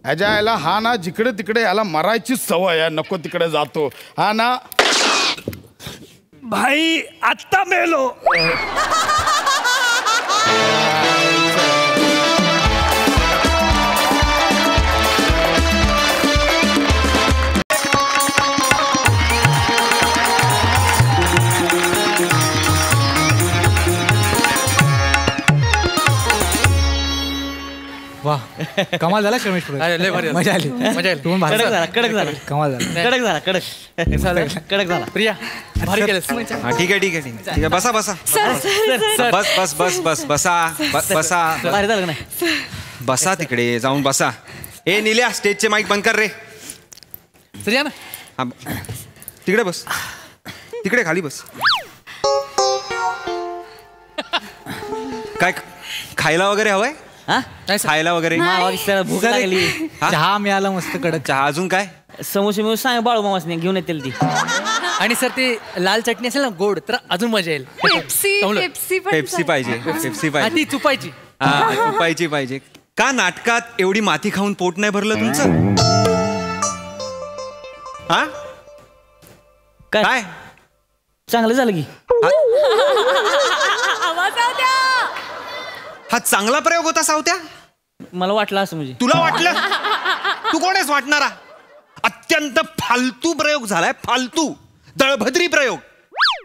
ह्याच्या आईला हा ना जिकडे तिकडे याला मरायची सवय आहे, नको तिकडे जातो हा ना. भाई आत्ता मेलो. वाह, कमाल झाला रमेश. लय भारी झालं. मजा आली. मजा आली. तू पण भारी कडक झाला. झाला, कडक झाला, कमाल झाला. कडक झाला, कडक कडक झाला. प्रिया भारी केलंस. हा ठीक आहे ठीक आहे ठीक आहे. बसा बसा. बस बस बस बस बसा. बसा भारी झालं का नाही? बसा तिकडे जाऊन बसा. ए निल्या, स्टेजचे माईक बंद कर रे. सर या ना. हा, तिकडे बस. तिकडे खाली बस. काय खायला वगैरे हवंय? हा? खायला वगैरे? भूक लागली. हा? चहा मिळाला मस्त कडक. चहा अजून काय? समोसे मिळून सांग बाळू मामासने घेऊन येतील ती. आणि सर ते लाल चटणी असेल ना गोड, तर अजून मजा येईल. पेप्सी पाहिजे. पेप्सी हा, पाहिजे. ती चुपायची. हा चुपायची पाहिजे. का नाटकात एवढी माती खाऊन पोट नाही भरलं तुमचं? हा काय काय चांगलं झालं की. आवाज हा चांगला प्रयोग होता सावत्या. मला वाटलं असं म्हणजे. तुला वाटलं? तू कोण आहेस वाटणारा? अत्यंत फालतू प्रयोग झालाय, फालतू दळभद्री प्रयोग.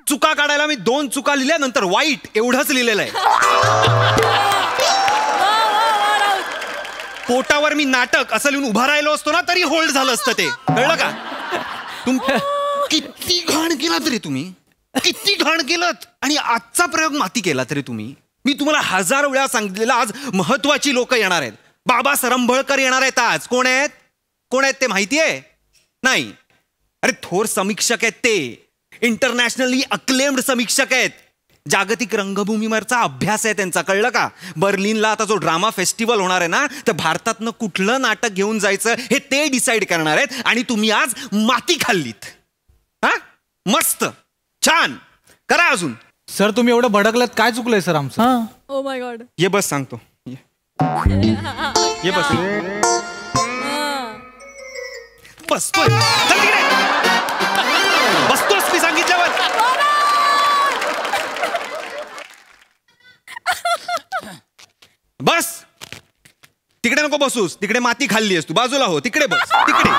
चुका काढायला मी 2 चुका लिहिल्या, नंतर वाईट एवढंच लिहिलेलं आहे. पोटावर मी नाटक असं लिहून उभा राहिलो असतो ना तरी होल्ड झालं असतं ते, कळलं का? किती घाण केला तरी तुम्ही, किती घाण केलं, आणि आजचा प्रयोग माती केला तरी तुम्ही. मी तुम्हाला 1000 वेळा सांगितलेलं आज महत्वाची लोक येणार आहेत. बाबा सरंभळकर येणार आहेत आज. कोण आहेत? कोण आहेत ते माहितीये? नाही. अरे थोर समीक्षक आहेत ते, इंटरनॅशनली अक्लेम्ड समीक्षक आहेत. जागतिक रंगभूमीवरचा अभ्यास आहे त्यांचा, कळलं का? बर्लिनला आता जो ड्रामा फेस्टिवल होणार आहे ना, तर भारतातनं कुठलं नाटक घेऊन जायचं हे ते डिसाईड करणार आहेत. आणि तुम्ही आज माती खाल्लीत. हा, मस्त, छान, करा अजून. सर तुम्ही एवढं भडकलात, काय चुकलंय सर आमचं? Oh my God. ये बस सांगतो. ये बस. बसतोय, चल तिकडे. बसतोस मी सांगितल्यावर. बस तिकडे, नको बसूस. तिकडे माती खाल्ली आहेस तू, बाजूला हो. तिकडे बस, तिकडे.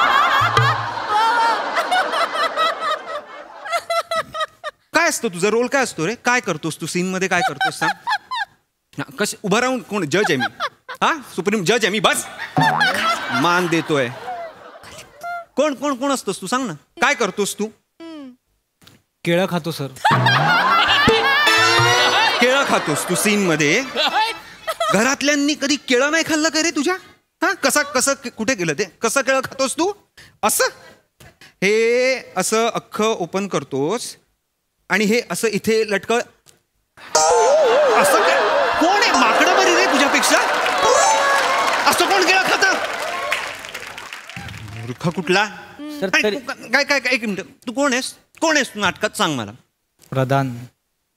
काय असतो तुझा रोल? काय असतो रे? काय करतोस तू सीन मध्ये? काय करतोस सांग. कश उभं राहून? कोण जज आहे मी? हा, सुप्रीम जज आहे मी. बस, मान देतोय. कोण कोण कोण असतोस तू? सांग ना, काय करतोस तू? केळं खातो सर. केळं खातोस तू सीन मध्ये? घरातल्यांनी कधी केळं नाही खाल्लं का रे तुझ्या? हा, कसं कुठे गेलं ते? कसं केळं खातोस तू? असं हे असं अख्खं ओपन करतोस आणि हे असं इथे लटक. असं काय? कोण आहे? माकडं बरी रे तुझ्यापेक्षा. असं कोण केळं खातं? मूर्ख कुठला. काय काय काय, एक मिनिट. तू कोण आहेस? कोण आहेस तू नाटकात? सांग मला. प्रधान.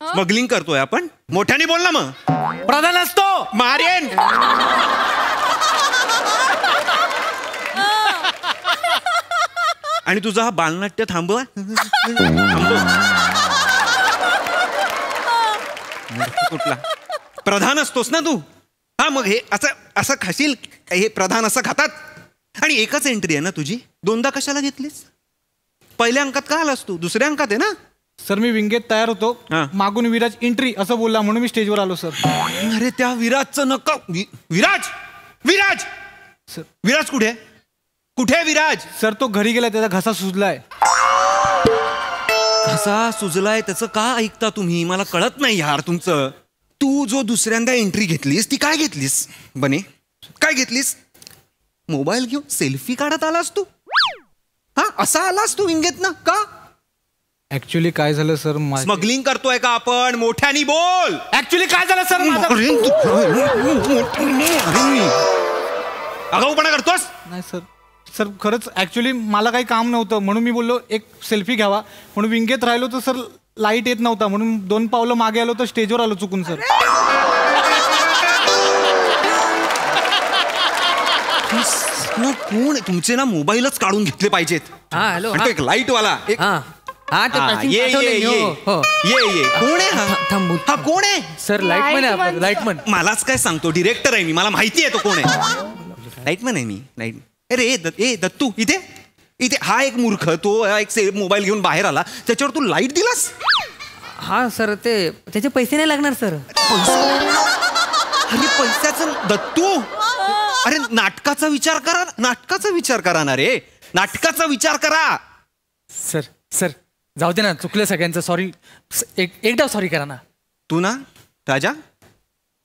स्मगलिंग करतोय आपण? मोठ्याने बोल ना. मग प्रधान असतो. मारेन. आणि तुझं हा बालनाट्य थांबवा. कुठला प्रधान असतोस ना तू? हा, मग हे असं असं खाशील? हे प्रधान असं खातात? आणि एकच एंट्री आहे ना तुझी, 2दा कशाला घेतलीस? पहिल्या अंकात का आलास तू? दुसऱ्या अंकात आहे ना. सर मी विंगेत तयार होतो, मागून विराज एंट्री असं बोलला म्हणून मी स्टेजवर आलो सर. अरे त्या विराजचं नका. विराज, विराज सर. विराज कुठे? कुठे विराज? सर तो घरी गेलाय, त्याचा घसा सुजलाय. घसा सुजलाय त्याचं का ऐकता तुम्ही? मला कळत नाही यार तुमचं. तू जो दुसऱ्यांदा एंट्री घेतलीस ती काय घेतलीस बने? काय घेतलीस? मोबाईल घेऊन सेल्फी काढत आलास तू? हा, असा आलास तू विंगेत ना? का? ऍक्च्युली काय झालं सर, स्मगलिंग करतोय का आपण? मोठ्यानी बोल. ऍक्च्युली काय झालं सर? आगाऊपणा करतोस? नाही सर. सर खरंच ऍक्च्युली मला काही काम नव्हतं म्हणून मी बोललो एक सेल्फी घ्यावा म्हणून विंगेत राहिलो, तर सर लाईट येत नव्हता म्हणून 2 पावलं मागे आलो तर स्टेजवर आलो चुकून सर. कोण तुमचे ना मोबाईलच काढून घेतले पाहिजेत. हा, हॅलो. एक लाईट वाला. ये कोण आहे हा? कोण आहे सर? लाईटमन. लाईटमन. मलाच काय सांगतो? डिरेक्टर आहे मी, मला माहिती आहे तो कोण आहे. लाईटमन आहे मी. लाईट. अरे दत्तू इथे इथे. हा एक मूर्ख, तो एक मोबाईल घेऊन बाहेर आला, त्याच्यावर तू लाईट दिलास? हा सर, ते त्याचे पैसे नाही लागणार सर. अरे पैशाचं दत्तू. अरे नाटकाचा विचार करा, नाटकाचा विचार करा ना रे, नाटकाचा विचार करा. सर सर जाऊ दे ना, चुकलं सगळ्यांचं. सॉरी. एकदा सॉरी करा ना. तू ना राजा,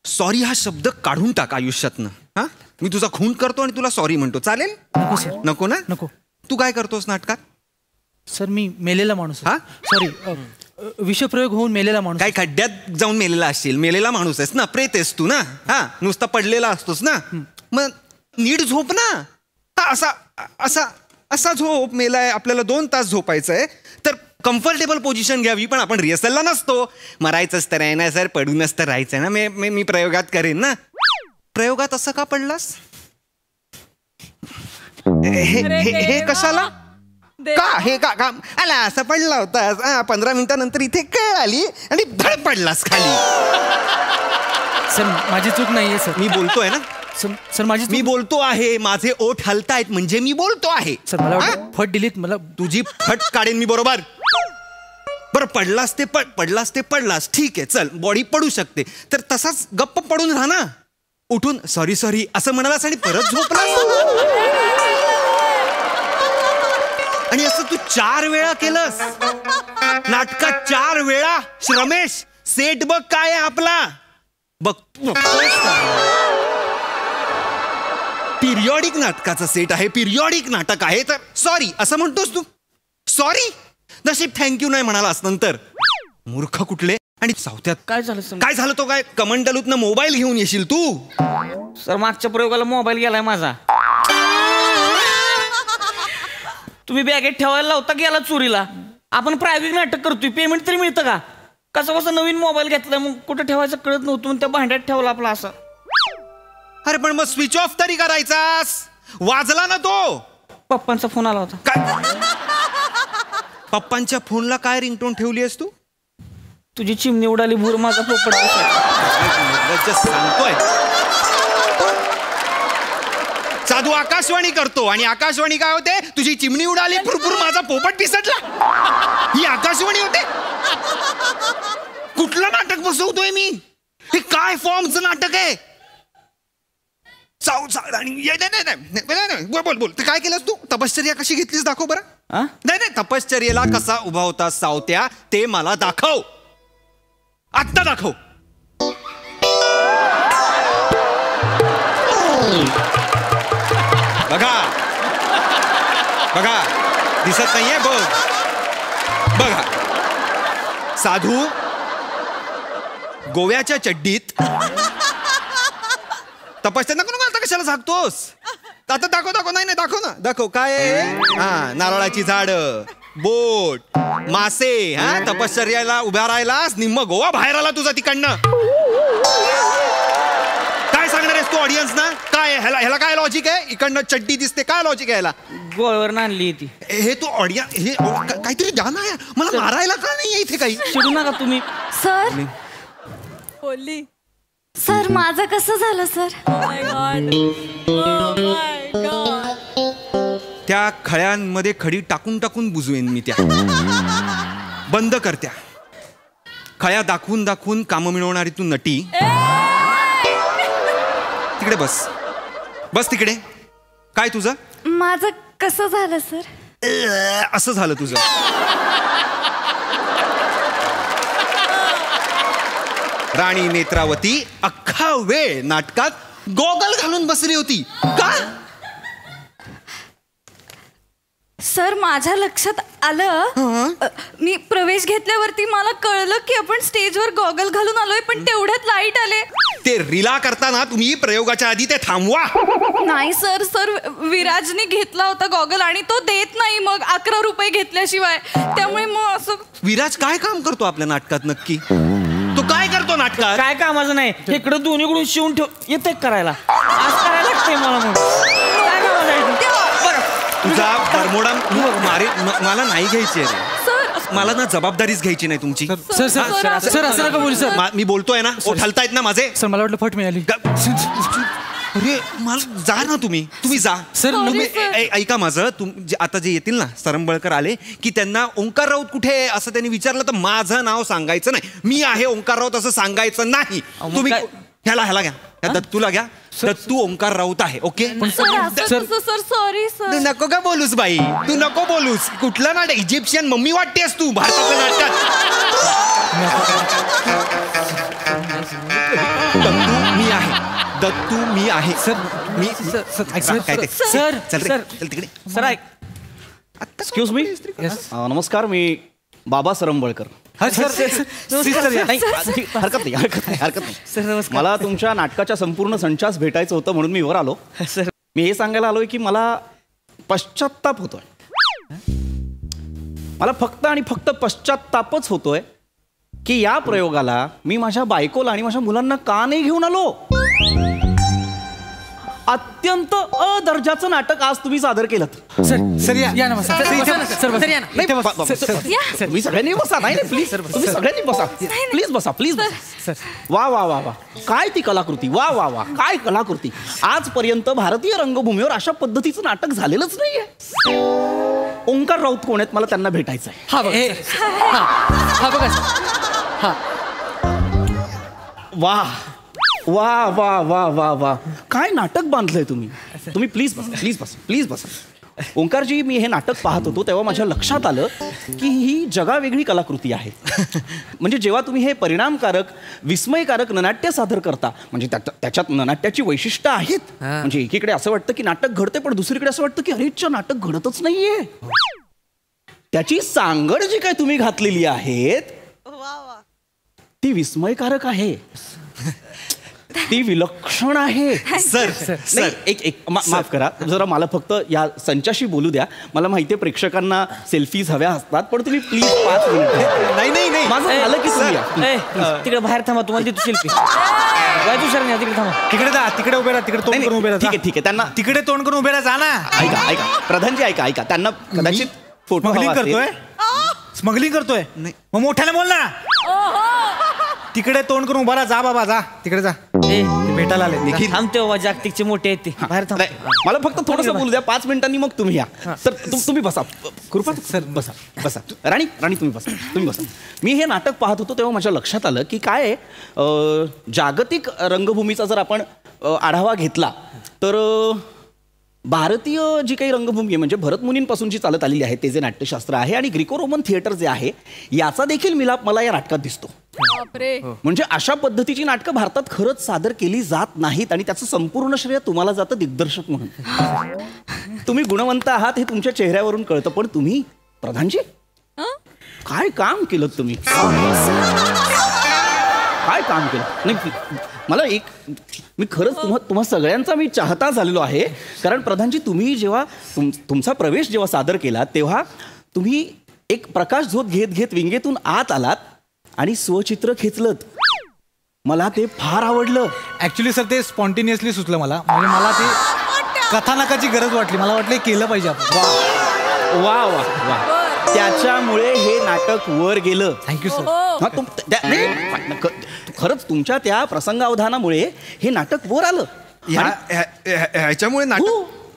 सॉरी हा शब्द काढून टाक आयुष्यातनं. हा, मी तुझा खून करतो आणि तुला सॉरी म्हणतो, चालेल? नको सर. नको ना? नको. तू काय करतोस नाटकात? सर मी मेलेला माणूस. हा, सॉरी, विषप्रयोग होऊन मेलेला माणूस. काय खड्ड्यात जाऊन मेलेला असशील? मेलेला माणूस आहेस ना, प्रेत आहेस तू ना. हा, नुसता पडलेला असतोस ना. मग नीट झोप ना. हा, असा असा असा झोप. मेलाय, आपल्याला 2 तास झोपायचं आहे, तर कम्फर्टेबल पोझिशन घ्यावी. पण आपण रिहर्सलला नसतो. मरायचंच तर आहे ना सर, पडूनच तर राहायचं ना. मी प्रयोगात करेन ना. प्रयोगात असं का पडलास? हे कशाला? का हे का आला असं पडला होता? 15 मिनिटानंतर इथे कळ आली आणि धड पडलास खाली. सर माझी चूक नाहीये सर. मी बोलतोय ना, सर माझी मी बोलतो आहे. माझे ओठ हलतायत म्हणजे मी बोलतो आहे. सर मला वाटतं फट दिलीत मला. तुझी फट काढेन मी, बरोबर. बरं पडलास ते पडलास ठीक आहे, चल बॉडी पडू शकते, तर तसाच गप्प पडून राहा ना. उठून सॉरी असं म्हणालास आणि परत झोपलास. आणि असं तू 4 वेळा केलंस नाटकात, 4 वेळा. रमेश सेट बघ काय आहे आपला, बघ पिरियॉडिक नाटकाचा सेट आहे, पिरियॉडिक नाटक आहे. तर सॉरी असं म्हणतोस तू, सॉरी. नशीब थँक्यू नाही म्हणालास नंतर. मूर्ख कुठले. आणि सावत्यात काय झालं काय झालं तो काय कमंडलूत ना मोबाईल घेऊन येशील तू. सर मागच्या प्रयोगाला मोबाईल गेलाय माझा. तुम्ही बॅगेत ठेवायला लावता गेला चोरीला. आपण प्रायोगिक नाटक करतोय, पेमेंट तरी मिळतं का? कसं नवीन मोबाईल घेतलाय, मग कुठं ठेवायचं कळत नव्हतं, मग त्या भांड्यात ठेवला आपला असं. अरे पण मग स्विच ऑफ तरी करायचास. वाजला ना तो. पप्पांचा फोन आला होता. काय पप्पांच्या फोनला काय रिंगटोन ठेवली आहेस तू? तुझी चिमणी उडाली भूर माझा पोपट. सांगतोय साधू आकाशवाणी करतो आणि आकाशवाणी काय होते? तुझी चिमणी उडाली भुरभुर माझा पोपट पिसटला. ही आकाशवाणी होते? कुठलं नाटक बसवतोय मी? हे काय फॉर्मचं नाटक आहे? बोल ते काय केलंस तू? तपश्चर्या कशी घेतलीस दाखव बरं. नाही तपश्चर्येला कसा उभा होता सावत्या ते मला दाखव. आत्ता दाखव. बघा दिसत नाहीये. बघा साधू गोव्याच्या चड्डीत. तपश्चर्या नको आता कशाला झाकतोस? आता दाखव. नाही दाखव ना, दाखव काय आहे. हा नारळाची झाड, बोट, मासे. हा तपश्चर्याला उभ्या राहिलास, निम्म गोवा बाहेर आला तुझा तिकडनं. काय सांगणार आहेस तू ऑडियन्स ना? काय ह्याला काय लॉजिक आहे? इकडनं चड्डी दिसते, काय लॉजिक आहे ह्याला? गोव्यावर आणली ती. हे तू ऑडियन्स हे काहीतरी द्या ना. मला मारायला का नाही इथे काही? शिकू नका तुम्ही. सर बोलली. सर माझं कसं झालं सर? त्या खळ्यांमध्ये खडी टाकून टाकून बुजवेन मी त्या. बंद कर त्या खळ्या दाखवून दाखवून कामं मिळवणारी तू नटी. तिकडे बस तिकडे. काय तुझं? माझं कसं झालं सर? असं झालं तुझं. राणी नेत्रावती अख्खा वेळ नाटकात गॉगल घालून बसली होती. का? सर माझ्या लक्षात आलं, मी प्रवेश घेतल्यावरती मला कळलं की आपण स्टेजवर गॉगल घालून आलोय, पण तेवढ्यात लाईट आले. ते रिला करताना तुम्ही प्रयोगाच्या आधी ते थांबवा. नाही सर विराजने घेतला होता गॉगल आणि तो देत नाही मग 11 रुपये घेतल्याशिवाय. त्यामुळे मग असं. विराज काय काम करतो आपल्या नाटकात नक्की? तो काय करतो नाटकात? काय कामाचं नाही. इकडं दोन्हीकडून शिवून ठेव येते करायला. आज करायला लागते मला. मग काय कामाचं आहे? तुझा बरमोडा मला नाही घ्यायची आहे. मला ना जबाबदारीच घ्यायची नाही तुमची. सर असं नका बोलू सर. मी बोलतोय ना. हलतायत ना माझे. सर मला वाटलं फट मिळाली. अरे मला जा ना तुम्ही जा सर. ऐका माझं. आता जे येतील ना सरंबळकर आले की त्यांना ओंकार राऊत कुठे असं त्यांनी विचारलं तर माझं नाव सांगायचं नाही. मी आहे ओंकार राऊत असं सांगायचं नाही. तुम्ही ह्याला घ्या, दत्तूला घ्या. दत्तू ओंकार राऊत आहे. ओके. Sir sorry sir. तू नको का बोलूस बाई, तू नको बोलूस. कुठलं नाटक? इजिप्शियन मम्मी वाटतेस तू भारताच्या नाटकात. दत्तू मी आहे. सर मी काय ते? चल तिकडे. सर ऐक. Excuse me. नमस्कार, मी बाबा सरंबळकर. हरकत नाही. मला तुमच्या नाटकाच्या संपूर्ण संचास भेटायचं होतं म्हणून मी वर आलो. मी हे सांगायला आलोय की मला पश्चात्ताप होतोय. मला फक्त आणि फक्त पश्चात्तापच होतोय की या प्रयोगाला मी माझ्या बायकोला आणि माझ्या मुलांना का नाही घेऊन आलो. अत्यंत अदर्जाचं नाटक आज तुम्ही सादर केलं. सर या ना सर बसा ना, सर या ना. तुम्ही सगळ्यांनी बसा. नाही प्लीज, तुम्ही सगळ्यांनी बसा. प्लीज बसा, प्लीज बसा. वा वा वा वा, काय ती कलाकृती. वा वा वा, काय कलाकृती. आजपर्यंत भारतीय रंगभूमीवर अशा पद्धतीचं नाटक झालेलंच नाहीये. ओंकार राऊत कोण आहेत, मला त्यांना भेटायचं आहे. हा बघा हा. वा वा वा वा वा वा, काय नाटक बांधलंय तुम्ही. तुम्ही प्लीज बसा, प्लीज बसा, प्लीज बसा. ओंकारजी, मी हे नाटक पाहत होतो तेव्हा माझ्या लक्षात आलं की ही जगावेगळी कलाकृती आहे. म्हणजे जेव्हा तुम्ही हे परिणामकारक विस्मयकारक ननाट्य सादर करता, म्हणजे त्याच्यात ननाट्याची वैशिष्ट्य आहेत. म्हणजे एकीकडे असं वाटतं की नाटक घडते, पण दुसरीकडे असं वाटतं की अरेच्या नाटक घडतच नाहीये. त्याची सांगड जी काय तुम्ही घातलेली आहेत ती विस्मयकारक आहे, ती विलक्षण आहे. सर सर एक माफ करा जरा, मला फक्त या संचाशी बोलू द्या. मला माहिती आहे प्रेक्षकांना सेल्फीज हव्या असतात, पण तुम्ही प्लीज 5 मिनिट. नाही माझं झालं की तुम्ही तिकडे बाहेर थांबा, तुम्हाला देतो सेल्फी. तिकडे थांबा. तिकडे जा, तिकडे उभे राहा, तिकडे तोंड करून उभे राहा. ठीक आहे त्यांना तिकडे तोंड करून उभे राहा. जा ना. ऐका प्रधानजी, ऐका त्यांना कदाचित फोटो स्मगलिंग करतोय. स्मगलिंग करतोय. मग मोठ्याने बोल ना. तिकडे तोंड करून उभा राहा. जा बाबा, जा तिकडे जा. भेटायला आले. थांबते जागतिकचे मोठे आहेत ते. बाहेर थांब. मला फक्त थोडंसं बोलू द्या, 5 मिनिटांनी मग तुम्ही या. तर तुम्ही बसा. कृपा सर बसा बसा. राणी तुम्ही बसा, तुम्ही बसा. मी हे नाटक पाहत होतो तेव्हा माझ्या लक्षात आलं की काय जागतिक रंगभूमीचा जर आपण आढावा घेतला तर भारतीय जी काही रंगभूमी आहे, म्हणजे भरत मुनींपासून जी चालत आलेली आहे ते जे नाट्यशास्त्र आहे आणि ग्रीको रोमन थिएटर जे आहे याचा देखील मिलाप मला या नाटकात दिसतो. म्हणजे अशा पद्धतीची नाटकं भारतात खरंच सादर केली जात नाहीत आणि त्याचं संपूर्ण श्रेय तुम्हाला जातं दिग्दर्शक म्हणून. तुम्ही गुणवंत आहात हे तुमच्या चेहऱ्यावरून कळतं, पण तुम्ही प्रधानजी काय काम केलं तुम्ही, काय काम केलं. नाही मला मी खरंच तुम्हा सगळ्यांचा मी चाहता झालेलो आहे. कारण प्रधानजी, तुम्ही जेव्हा तुमचा प्रवेश जेव्हा सादर केला तेव्हा तुम्ही एक प्रकाश झोत घेत विंगेतून आत आलात आणि स्वचित्र खेचलत. मला ते फार आवडलं. ऍक्च्युली सर ते स्पॉन्टेनियसली सुचलं मला. म्हणजे मला ते कथानकाची गरज वाटली. मला वाटलं केलं पाहिजे आपण. वा वा वा, त्याच्यामुळे हे नाटक वर गेलं. Thank you sir. खरंच तुमच्या त्या प्रसंगावधानामुळे हे नाटक वर आलं. ह्याच्यामुळे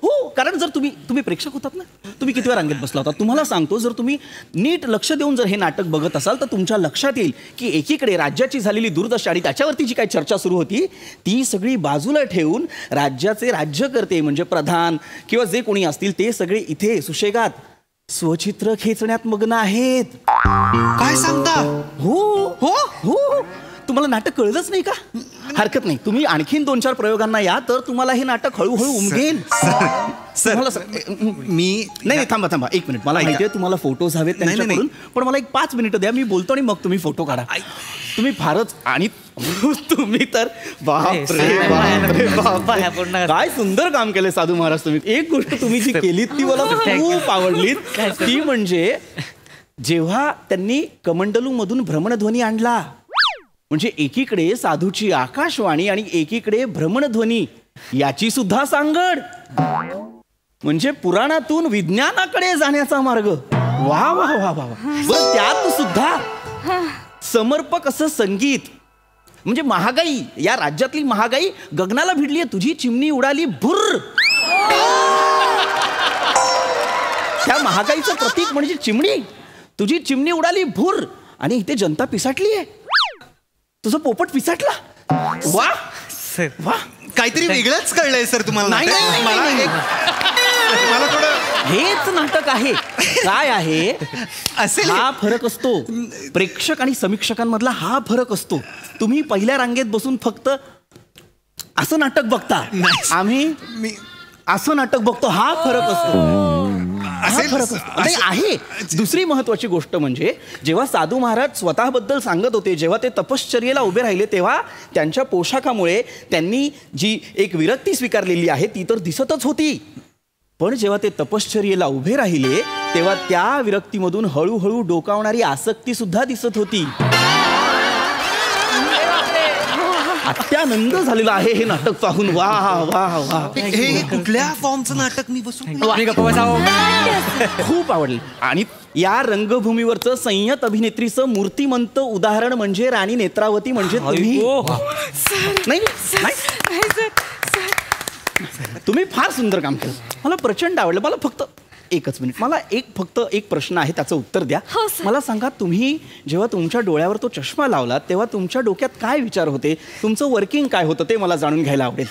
हो, कारण जर तुम्ही प्रेक्षक होतात ना, तुम्ही किती वेळ रांगेत बसला होता. तुम्हाला सांगतो, जर तुम्ही नीट लक्ष देऊन जर हे नाटक बघत असाल तर तुमच्या लक्षात येईल की एकीकडे राज्याची झालेली दुर्दशा आणि त्याच्यावरती जी काही चर्चा सुरू होती ती सगळी बाजूला ठेवून राज्याचे राज्यकर्ते म्हणजे प्रधान किंवा जे कोणी असतील ते सगळे इथे सुशेगात स्वचित्र खेचण्यात मग्न आहेत. काय सांगता. हो हो हो, तुम्हाला नाटक कळलंच नाही का. हरकत नाही, तुम्ही आणखीन 2-4 प्रयोगांना या तर तुम्हाला हे नाटक हळूहळू उमगेल. मी नाही थांबा 1 मिनिट. मला माहिती आहे तुम्हाला फोटोज हवेत त्यांच्याकडून, पण मला एक 5 मिनिटं द्या. मी बोलतो आणि मग तुम्ही फोटो काढा. तुम्ही फारच आणि तुम्ही तर काय सुंदर काम केलं साधू महाराज तुम्ही. एक गोष्ट तुम्ही जी केलीत ती मला खूप आवडली. ती म्हणजे जेव्हा त्यांनी कमंडलू मधून भ्रमणध्वनी आणला, म्हणजे एकीकडे साधूची आकाशवाणी आणि एकीकडे भ्रमणध्वनी याची सुद्धा सांगड. म्हणजे पुराणातून विज्ञानाकडे जाण्याचा मार्ग. वा वा वा वा. बरं, त्यात सुद्धा समर्पक असं संगीत. म्हणजे महागाई, या राज्यातली महागाई गगनाला भिडली. तुझी चिमणी उडाली भुर्र. त्या महागाईचं प्रतीक म्हणजे चिमणी. तुझी चिमणी उडाली भुर्र आणि इथे जनता पिसाटली आहे. तुझं पोपट पिसाटला. वा वा, काहीतरी वेगळंच कळलंय सर तुम्हाला. मला थोडं हेच नाटक आहे. काय आहे असेल हा फरक असतो. प्रेक्षक आणि समीक्षकांमधला हा फरक असतो. तुम्ही पहिल्या रांगेत बसून फक्त असं नाटक बघता, आम्ही असं नाटक बघतो. हा फरक असतो. आहे. दुसरी महत्वाची गोष्ट म्हणजे जेव्हा साधू महाराज स्वतःबद्दल सांगत होते, जेव्हा ते तपश्चर्येला उभे राहिले तेव्हा त्यांच्या पोशाखामुळे त्यांनी जी एक विरक्ती स्वीकारलेली आहे ती तर दिसतच होती. पण जेव्हा ते तपश्चर्येला उभे राहिले तेव्हा त्या विरक्तीमधून हळूहळू डोकावणारी आसक्ती सुद्धा दिसत होती. अत्यानंद झालेला आहे हे नाटक पाहून. वा वा वा. हे कुठल्या फॉर्मचं नाटक मी बसून खूप आवडले. आणि या रंगभूमीवरचं संयत अभिनेत्रीचं मूर्तिमंत उदाहरण म्हणजे राणी नेत्रावती म्हणजे तुम्ही. नाही तुम्ही फार सुंदर काम केलं. मला प्रचंड आवडलं. मला फक्त एकच मिनिट, मला फक्त एक प्रश्न आहे, त्याचं उत्तर द्या. मला सांगा, तुम्ही जेव्हा तुमच्या डोळ्यावर तो चष्मा लावला तेव्हा तुमच्या डोक्यात काय विचार होते, तुमचं वर्किंग काय होतं ते मला जाणून घ्यायला आवडेल.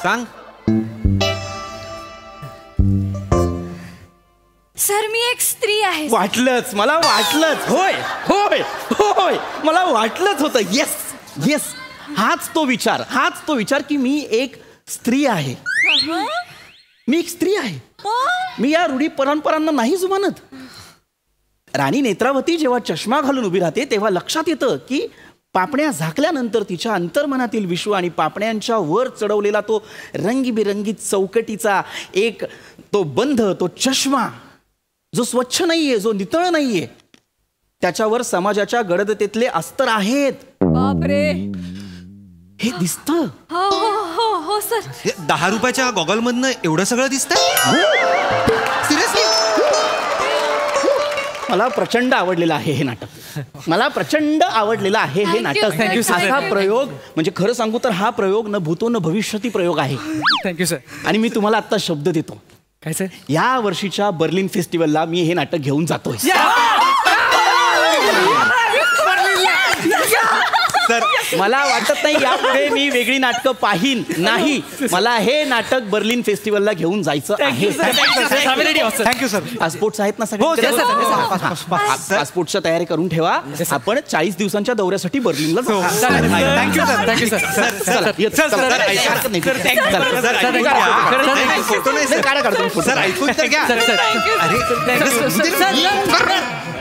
सांग. सर मी एक स्त्री आहे. वाटलंच, मला वाटलंच. होय होय होय, मला वाटलंच होतं. येस येस, हाच तो विचार की मी एक स्त्री आहे. मी एक स्त्री आहे. मी या रूढी परंपरांना नाही जुमानत. राणी नेत्रावती जेव्हा चष्मा घालून उभी राहते तेव्हा लक्षात येतं की पापण्या झाकल्यानंतर तिच्या अंतर्मनातील विश्व आणि पापण्यांच्या वर चढवलेला तो रंगीबेरंगी चौकटीचा एक तो बंध, तो चष्मा जो स्वच्छ नाहीये, जो नितळ नाहीये, त्याच्यावर समाजाच्या गडदतेतले अस्तर आहेत. बापरे, हे दिसतं. हो हो हो हो सर. 10 रुपयाच्या गॉगल मधनं एवढं सगळं दिसतंय? सिरियसली? मला प्रचंड आवडलेलं आहे हे नाटक. मला प्रचंड आवडलेलं आहे हे नाटक. हा प्रयोग म्हणजे खरं सांगू तर हा प्रयोग न भूतो न भविष्यती प्रयोग आहे. Thank you sir. आणि मी तुम्हाला आता शब्द देतो. काय सर? या वर्षीच्या बर्लिन फेस्टिवलला मी हे नाटक घेऊन जातोय. तर मला वाटत नाही यापुढे मी वेगळी नाटकं पाहीन नाही. मला हे नाटक बर्लिन फेस्टिवलला घेऊन जायचं आहे. Thank you sir. पासपोर्ट आहेत ना सगळे? पासपोर्टच्या तयारी करून ठेवा. आपण 40 दिवसांच्या दौऱ्यासाठी बर्लिनला जाऊ. Thank you sir. Thank you sir. ऐकून तर घ्या.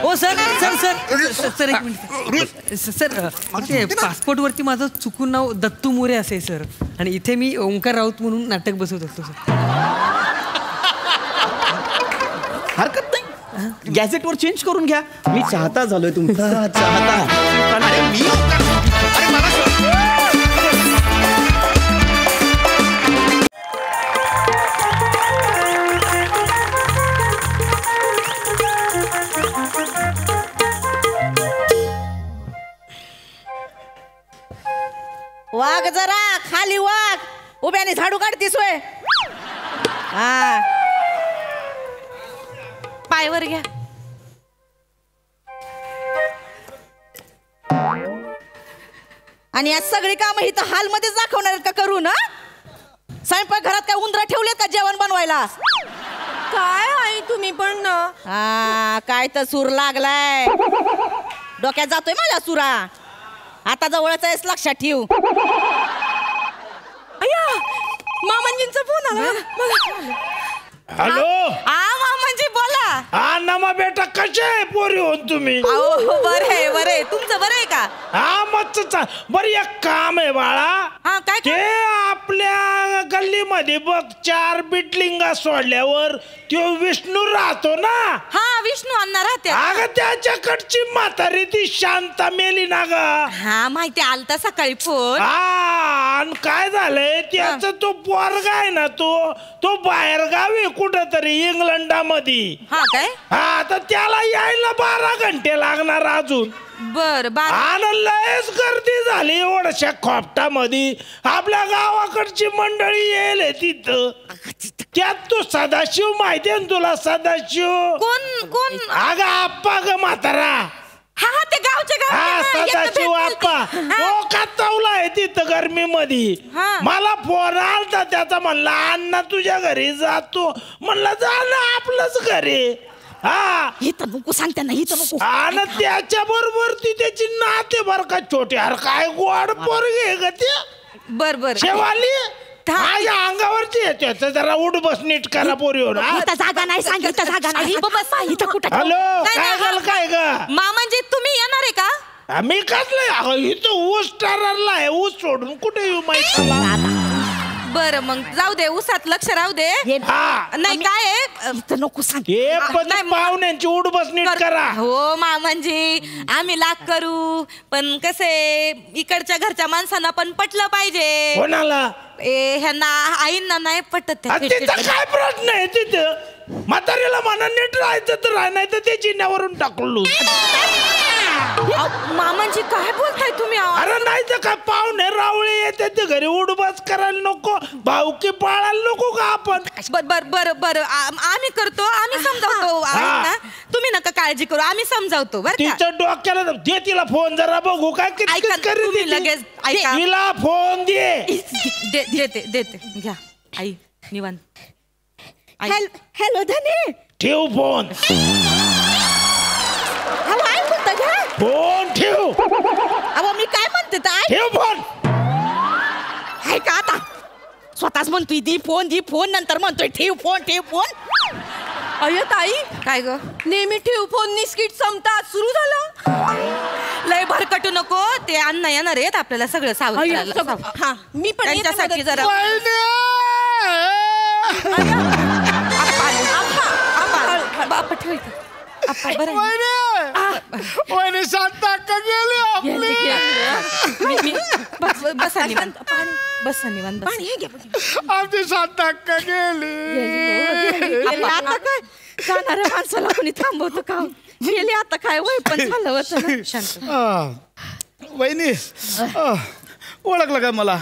ओ सर सर सर सर एक मिनिट सर. ते पासपोर्ट वरती माझं चुकून नाव दत्तू मोरे असे सर, आणि इथे मी ओंकार राऊत म्हणून नाटक बसवत असतो सर. हरकत नाही, गॅझेटवर चेंज करून घ्या. मी चाहता झालोय तुमचा चाहता. अरे मी अरे मला वाघ जरा खाली वाघ. उभ्याने झाडू काढतीस होय? हा, पायवर घ्या. आणि आज सगळी कामं इथं हॉलमध्येच दाखवणार आहेत का करू ना? स्वयंपाक घरात काय उंदरा ठेवलेत का जेवण बनवायला? काय आई तुम्ही पण ना. हा, काय तर सूर लागलाय डोक्यात, जातोय माझ्या सुरा. आता जवळच आहेस, लक्षात ठेव. अय्या, मामांजींचा फोन आला. हॅलो. मामांजी बोला. हा नमा बेटा, कसे आहे पोरी होऊन तुम्ही? बरं आहे बरं आहे. तुमचं बरं आहे का? हा मस्त. बरं, एक काम आहे बाळा. हा, काय? ते आपल्या गल्लीमध्ये बघ 4 बिल्डिंगा सोडल्यावर तो विष्णू राहतो ना. हा, विष्णू अण्णा राहते. अगं त्याच्याकडची म्हातारी ती शांता मेली ना ग. हा, माहिती आलता सकाळी फोन. हा, आणि काय झालंय त्याचा तो पोरगा आहे ना, तो बाहेर गावी कुठंतरी इंग्लंडामध्ये. हा काय? हा, तर त्याला यायला 12 घंटे लागणार अजून. बर, लयच गर्दी झाली एवढ्याशा खोपटामध्ये. आपल्या गावाकडची मंडळी येईल तिथं. त्यात तो सदाशिव माहितीये ना तुला? सदाशिव कोण? अगं आप्पा ग म्हातारा. हा, ते गावचे हा, सदाशिव आप्पा. तो कातवला आहे तिथं गर्मीमध्ये. मला फोन आलता त्याचा, म्हणला अण्णा तुझ्या घरी जातो. म्हणलं झालं आपलंच घरी. हा, इथं नको सांगते ना, इथं नको. आणि त्याच्या बरोबर ती त्याची नाते बर का छोटे. अरे काय गोड पोरगे ग ते. बर शेवाली माझ्या अंगावरची येते. जरा उठ बस नीट करा पोरी. इथं जागा नाही, सांगितलं जागा नाही. इथं कुठं? हॅलो, काय झालं काय ग? मामांजी तुम्ही येणार आहे का? मी कसलं इथं ऊस टारला आहे. ऊस सोडून कुठे येऊ माहिती? बरं मग जाऊ दे उसात लक्ष राहू दे नाही काय आहे नको सांग पाहुण्यांची उडबस नीट करा हो मामांजी आम्ही लाख करू पण कसे इकडच्या घरच्या माणसांना पण पटलं पाहिजे कोणाला ह्यांना आईंना नाही पटत काय प्रश्न आहे तिथं म्हातारीला म्हणा नीट राहायचं तर राह नाही तर ते चिन्हावरून टाकलो मामांजी काय बोलताय तुम्ही अरे नाही तर काय पाहुणे रावळे येते ते घरी उडबस करायला नको भाऊकी पाळायला नको का आपण बरं आम्ही करतो आम्ही समजावतो आईंना तुम्ही नका काळजी करू आम्ही समजावतो बरं तिच्या डोक्याला दे तिला फोन जरा बघू काय किती लगेच ऐका तिला फोन दे देते घ्या आई निवांत हॅलो धने ठेव फोन फोन ठेव अहो मी काय म्हणते ठेव फोन ऐका आता स्वतःच म्हणतोय दी फोन नंतर म्हणतोय ठेव फोन अय ताई काय ग नेहमी ठेव फोन निस्किट संपतात सुरू झालं लय भरकटू नको ते अण्णा येणार आहेत आपल्याला सगळं सावध हा मी पण त्यांच्यासाठी जरा बाप ठेवायचं वहिनी शांत अक्का गेली बसा निवांत आमची शांत अक्का गेली आता काय जाणाऱ्या माणसाला कोणी थांबवतो का गेली आता काय वय पण झालं होतं शांत वहिनी ओळखलं काय मला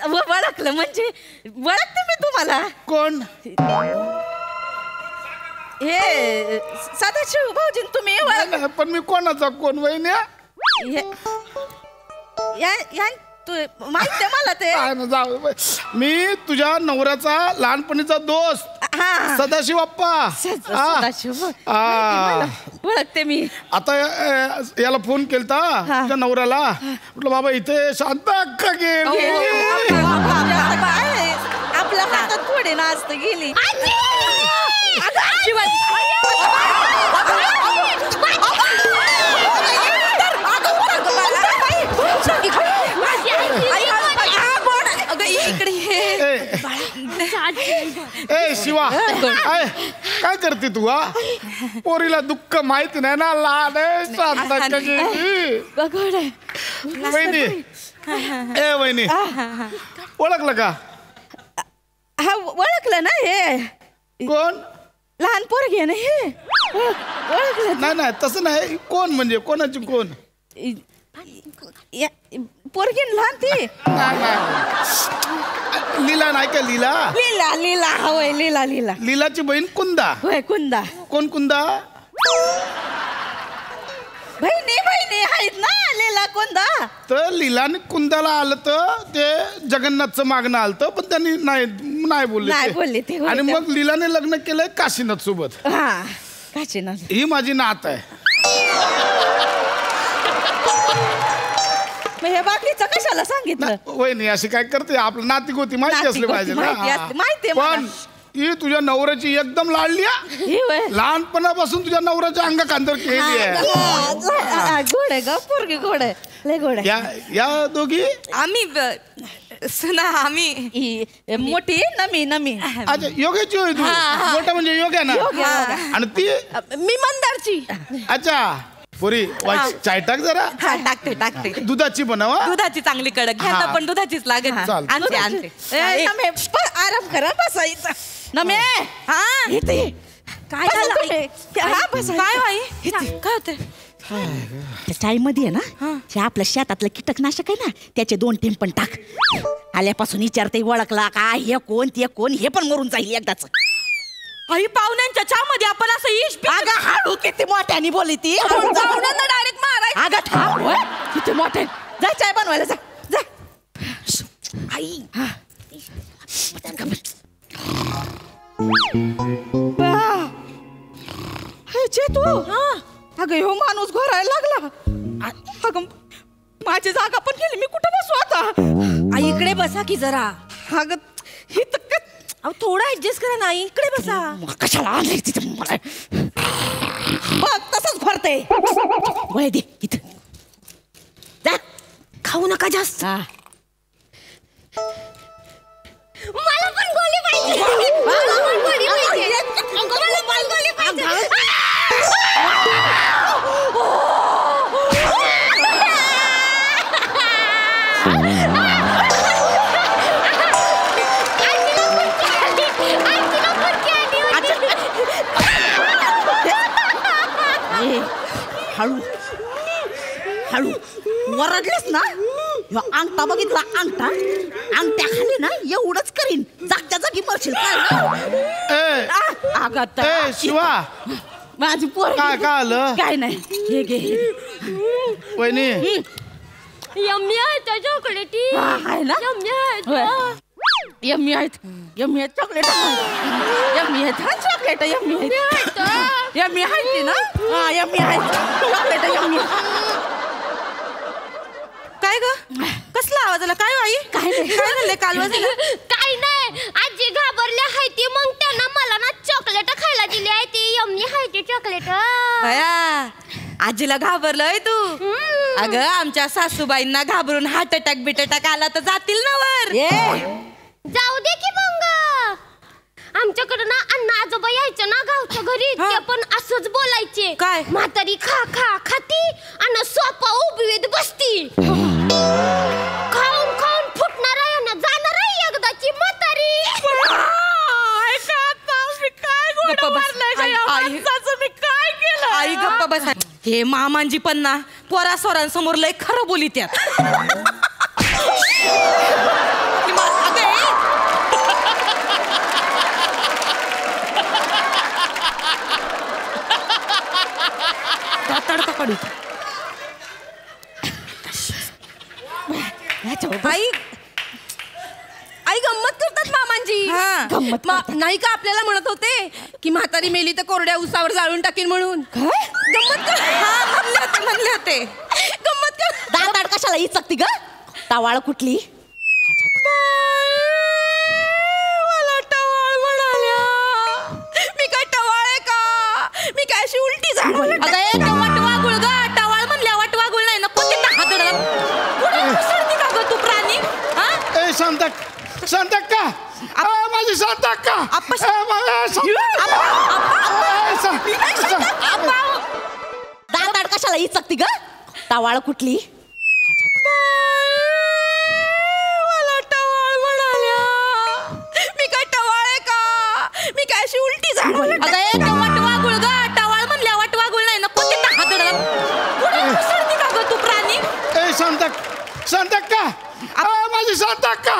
ओळखलं म्हणजे ओळखते मी तुम्हाला कोण हे सदाशिव भाऊजी तुम्ही पण मी कोणाचा कोण वहिनी माहिती मला ते मी तुझ्या नवऱ्याचा लहानपणीचा दोस्त सदाशिव अप्पा ओळखते मी आता याला फोन केलता तुझ्या नवऱ्याला म्हटलं बाबा इथे शांत अक्का गेली आपल्या हातात थोडे नाचत गेली ए शिवा काय करते तू पोरीला दुःख माहिती नाही ना लहान वहिनी ए वहिनी ओळखलं का हा ओळखलं ना हे कोण लहान पोरगी आहे ना हे ओळखलं नाही तसं नाही कोण म्हणजे कोणाची कोण पोरगी लहान ती लीला नाही का लीला होय लीला लीलाची बहीण कुंदा होय कुंदा कोण कुंदा बहिणी आहेत ना लीला कुंदा तर लीलाने कुंदाला आलं तर ते जगन्नाथचं मागणं आलं पण त्यांनी नाही बोलले ते आणि मग लीलाने लग्न केलंय काशीनाथ सोबत काशीनाथ ही माझी नात आहे हे बाकीचं कशाला सांगितलं वहिनी अशी काय करते आपलं नाती गोती माहिती असली पाहिजे माहिती पण ही तुझ्या नवऱ्याची एकदम लाडली लहानपणापासून तुझ्या नवऱ्याच्या अंगा खांद्यावर केली आहे गोड आहे ग पोरगी गोड आहे लय गोड आहे या दोघी आम्ही सुना आम्ही मोठी नमी अच्छा योग्याची होय तू मोठा म्हणजे योग्या ना आणि ती मी मंदारची अच्छा पुरी चाय टाक जरा टाकते दुधाची बनवा दुधाची चांगली कडक घ्या पण दुधाचीच लागेल आणते आराम करा बसायचं नमे इथे काय काय होते चाय मध्ये आहे ना हे आपल्या शेतातलं कीटकनाशक आहे ना त्याचे 2 थेंब पण टाक आल्यापासून विचारते ओळखला का हे कोण ते कोण हे पण मरून जाईल एकदाच आई पाहुण्यांच्या चहामध्ये आपण असं इश अगं हाडू किती मोठ्याने बोली ती पाहुण्यांना डायरेक्ट मारायचं अगं थांब किती मोठे जा चाय बनवायला जा आई तू अगं ह्यो माणूस घोरायला लागला अगं माझी जागा पण गेली मी कुठं बसू आता आई इकडे बसा की जरा अगं ही तर थोडा ऍडजस्ट करा नाही इकडे बसा कशाला आणले तिथे बघ तसंच भरते वय दे इथं जा खाऊ नका जास्त हळू वरडलेस ना ह्यो अंगठा बघितला अंगठा अंगठ्या खाली ना एवढंच करीन जागच्या जागी मरशील ए शिवा माझी पोर काय आलं काय नाही हे घे वहिनी यम्मी आहेत चॉकलेटी आहे ना यम्मी आहेत यम्मी आहेत चॉकलेट यम्मी आहेत हा चॉकलेट यम्मी आहेत यम्मी आहेत ना हा यम्मी आहेत चॉकलेट यम्मी काय ग कसला आवाज आला काय आई काय झालंय कालवा झालं काय नाही आजी घाबरल्या आहे ती मग त्यांना मला ना चॉकलेट खायला दिली आहे ती यम्मी आहे ती चॉकलेट बया आजीला घाबरलोय तू अगं आमच्या सासूबाईंना घाबरून हार्ट अटॅक बिटॅक आला तर जातील ना वर जाऊ दे की मग आमच्याकडे ना अण्णा आजोबा यायचं ना गावच्या घरी ते पण असंच बोलायचे काय म्हातारी खा खा खाती आणि सोपा उभीत बसती खाऊन खाऊन फुटणार आहे ना जाणार आहे एकदाची म्हातारी आई गप्पा बस हे मामांजी पण ना पोरा सोरांसमोर लय खरं बोली त्यात तडका आई आई गंमत करतात मामांजी नाही का आपल्याला म्हणत होते की म्हातारी मेली तर कोरड्या उसावर जाळून टाकीन म्हणून गंमत म्हणले होते गंमत कर दाताड कशाला इचकती ग टावाळ कुठली मला टवाळ म्हणाल्या मी काय टवाळ आहे का मी काय अशी उलटी झाली वाटवागुळ ग टवाळ म्हणल्या वाटवागुळ नाही ना कोणते हादडला कुठे घुसडती का ग तू प्राणी ए शांतक्का माझी शांतक्का दाताड कशाला इचकती ग टावाळ कुठली मला टवाळ म्हणाल्या मी काय टवाळ आहे का मी काय अशी उलटी झाली वाटवागुळ ग टवाळ म्हणल्या वाटवागुळ नाही ना कोणते हादडला कुठे घुसडती का ग तू प्राणी ए शांतक्का माझी शांतक्का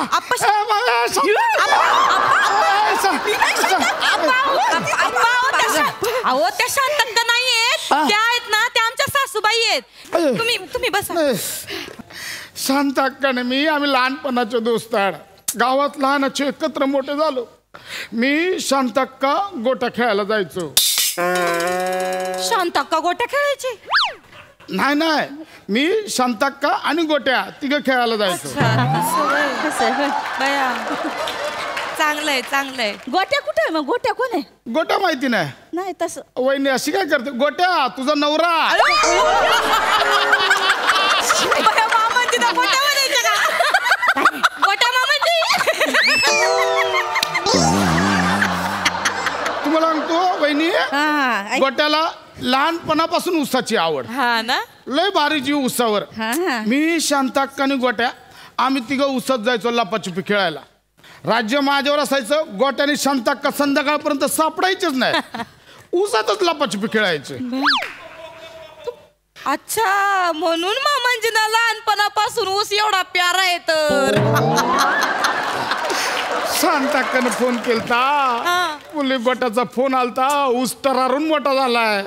अहो त्या शांतक्का नाही आहेत त्या आहेत ना त्या आमच्या सासूबाई आहेत तुम्ही बसा शांतक्काने मी आम्ही लहानपणाचे दोस्त गावात लहानाचे एकत्र मोठे झालो मी शांतक्का गोट्या खेळायला जायचो शांतक्का गोट्या खेळायची नाही मी शांतक्का आणि गोट्या तिघ खेळायला जायचो चांगलंय गोट्या कुठे आहे मग गोट्या कोण आहे गोट्या माहिती नाही तसं वहिनी अशी काय करते गोट्या तुझा नवरा तुम्हाला सांगतो वहिनी गोट्याला लहानपणापासून उसाची आवड लय भारी जीव उसावर मी शांताक्का आणि गोट्या आम्ही तिघं उसात जायचो लपाछुपी खेळायला राज्य माझ्यावर असायचं गोट्याने शांताक्का संध्याकाळपर्यंत सापडायचेच नाही उसातच लपाछुपी खेळायचे अच्छा म्हणून मामांजींना लहानपणापासून ऊस एवढा प्यारा आहे तर शांताक्काने फोन केलता मुली गोट्याचा फोन आलता ऊस टरारून मोठा झालाय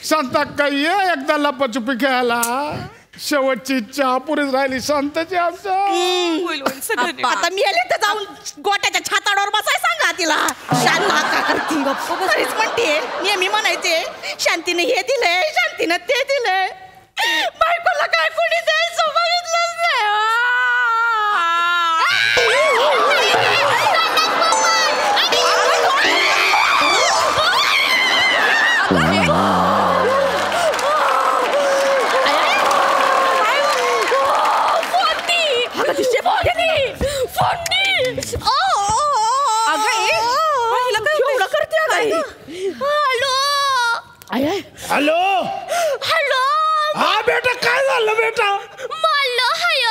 शांताक्का ये एकदा लपाछुपी खेळायला शेवटची इच्छा पुरीच राहिली शांताची आमच्या आता मी आले तर जाऊन गोट्याच्या छाताडावर बसाय सांगा तिला शांता करती बरीच म्हणते नेहमी म्हणायचे शांतीने हे दिलंय शांतीने ते दिलंय बायकोला काय कोणी द्यायचं बघितलंच हॅलो हॅलो हा बेटा काय झालं बेटा मारलं हाय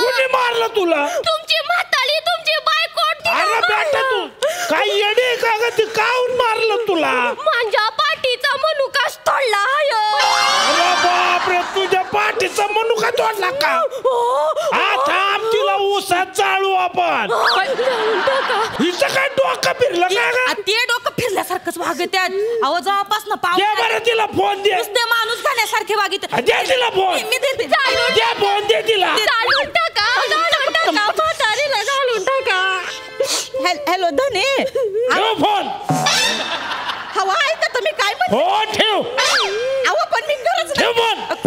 कोणी मारलं तुला तुमची म्हातारी तुमची बायको अरे बेटा तू काय येडी का ग ती काऊन मारलं तुला माझ्या पाठीचा मनुकाच तोडला हाय अरे बाप तिचा मनुका तोडला का आता तिला ऊसात चालू आपण हिचं काय डोकं फिरलं का ते डोकं फिरल्यासारखंच वागत्यात अहो जेव्हापासून दे बरं तिला फोन दे नुसते माणूस खाण्यासारखे वागित दे तिला फोन मी देते दे फोन दे तिला हॅलो धने ठेव फोन हवा आहे का तुम्ही काय म्हणता हो ठेव अहो पण मी गरज ठेव फोन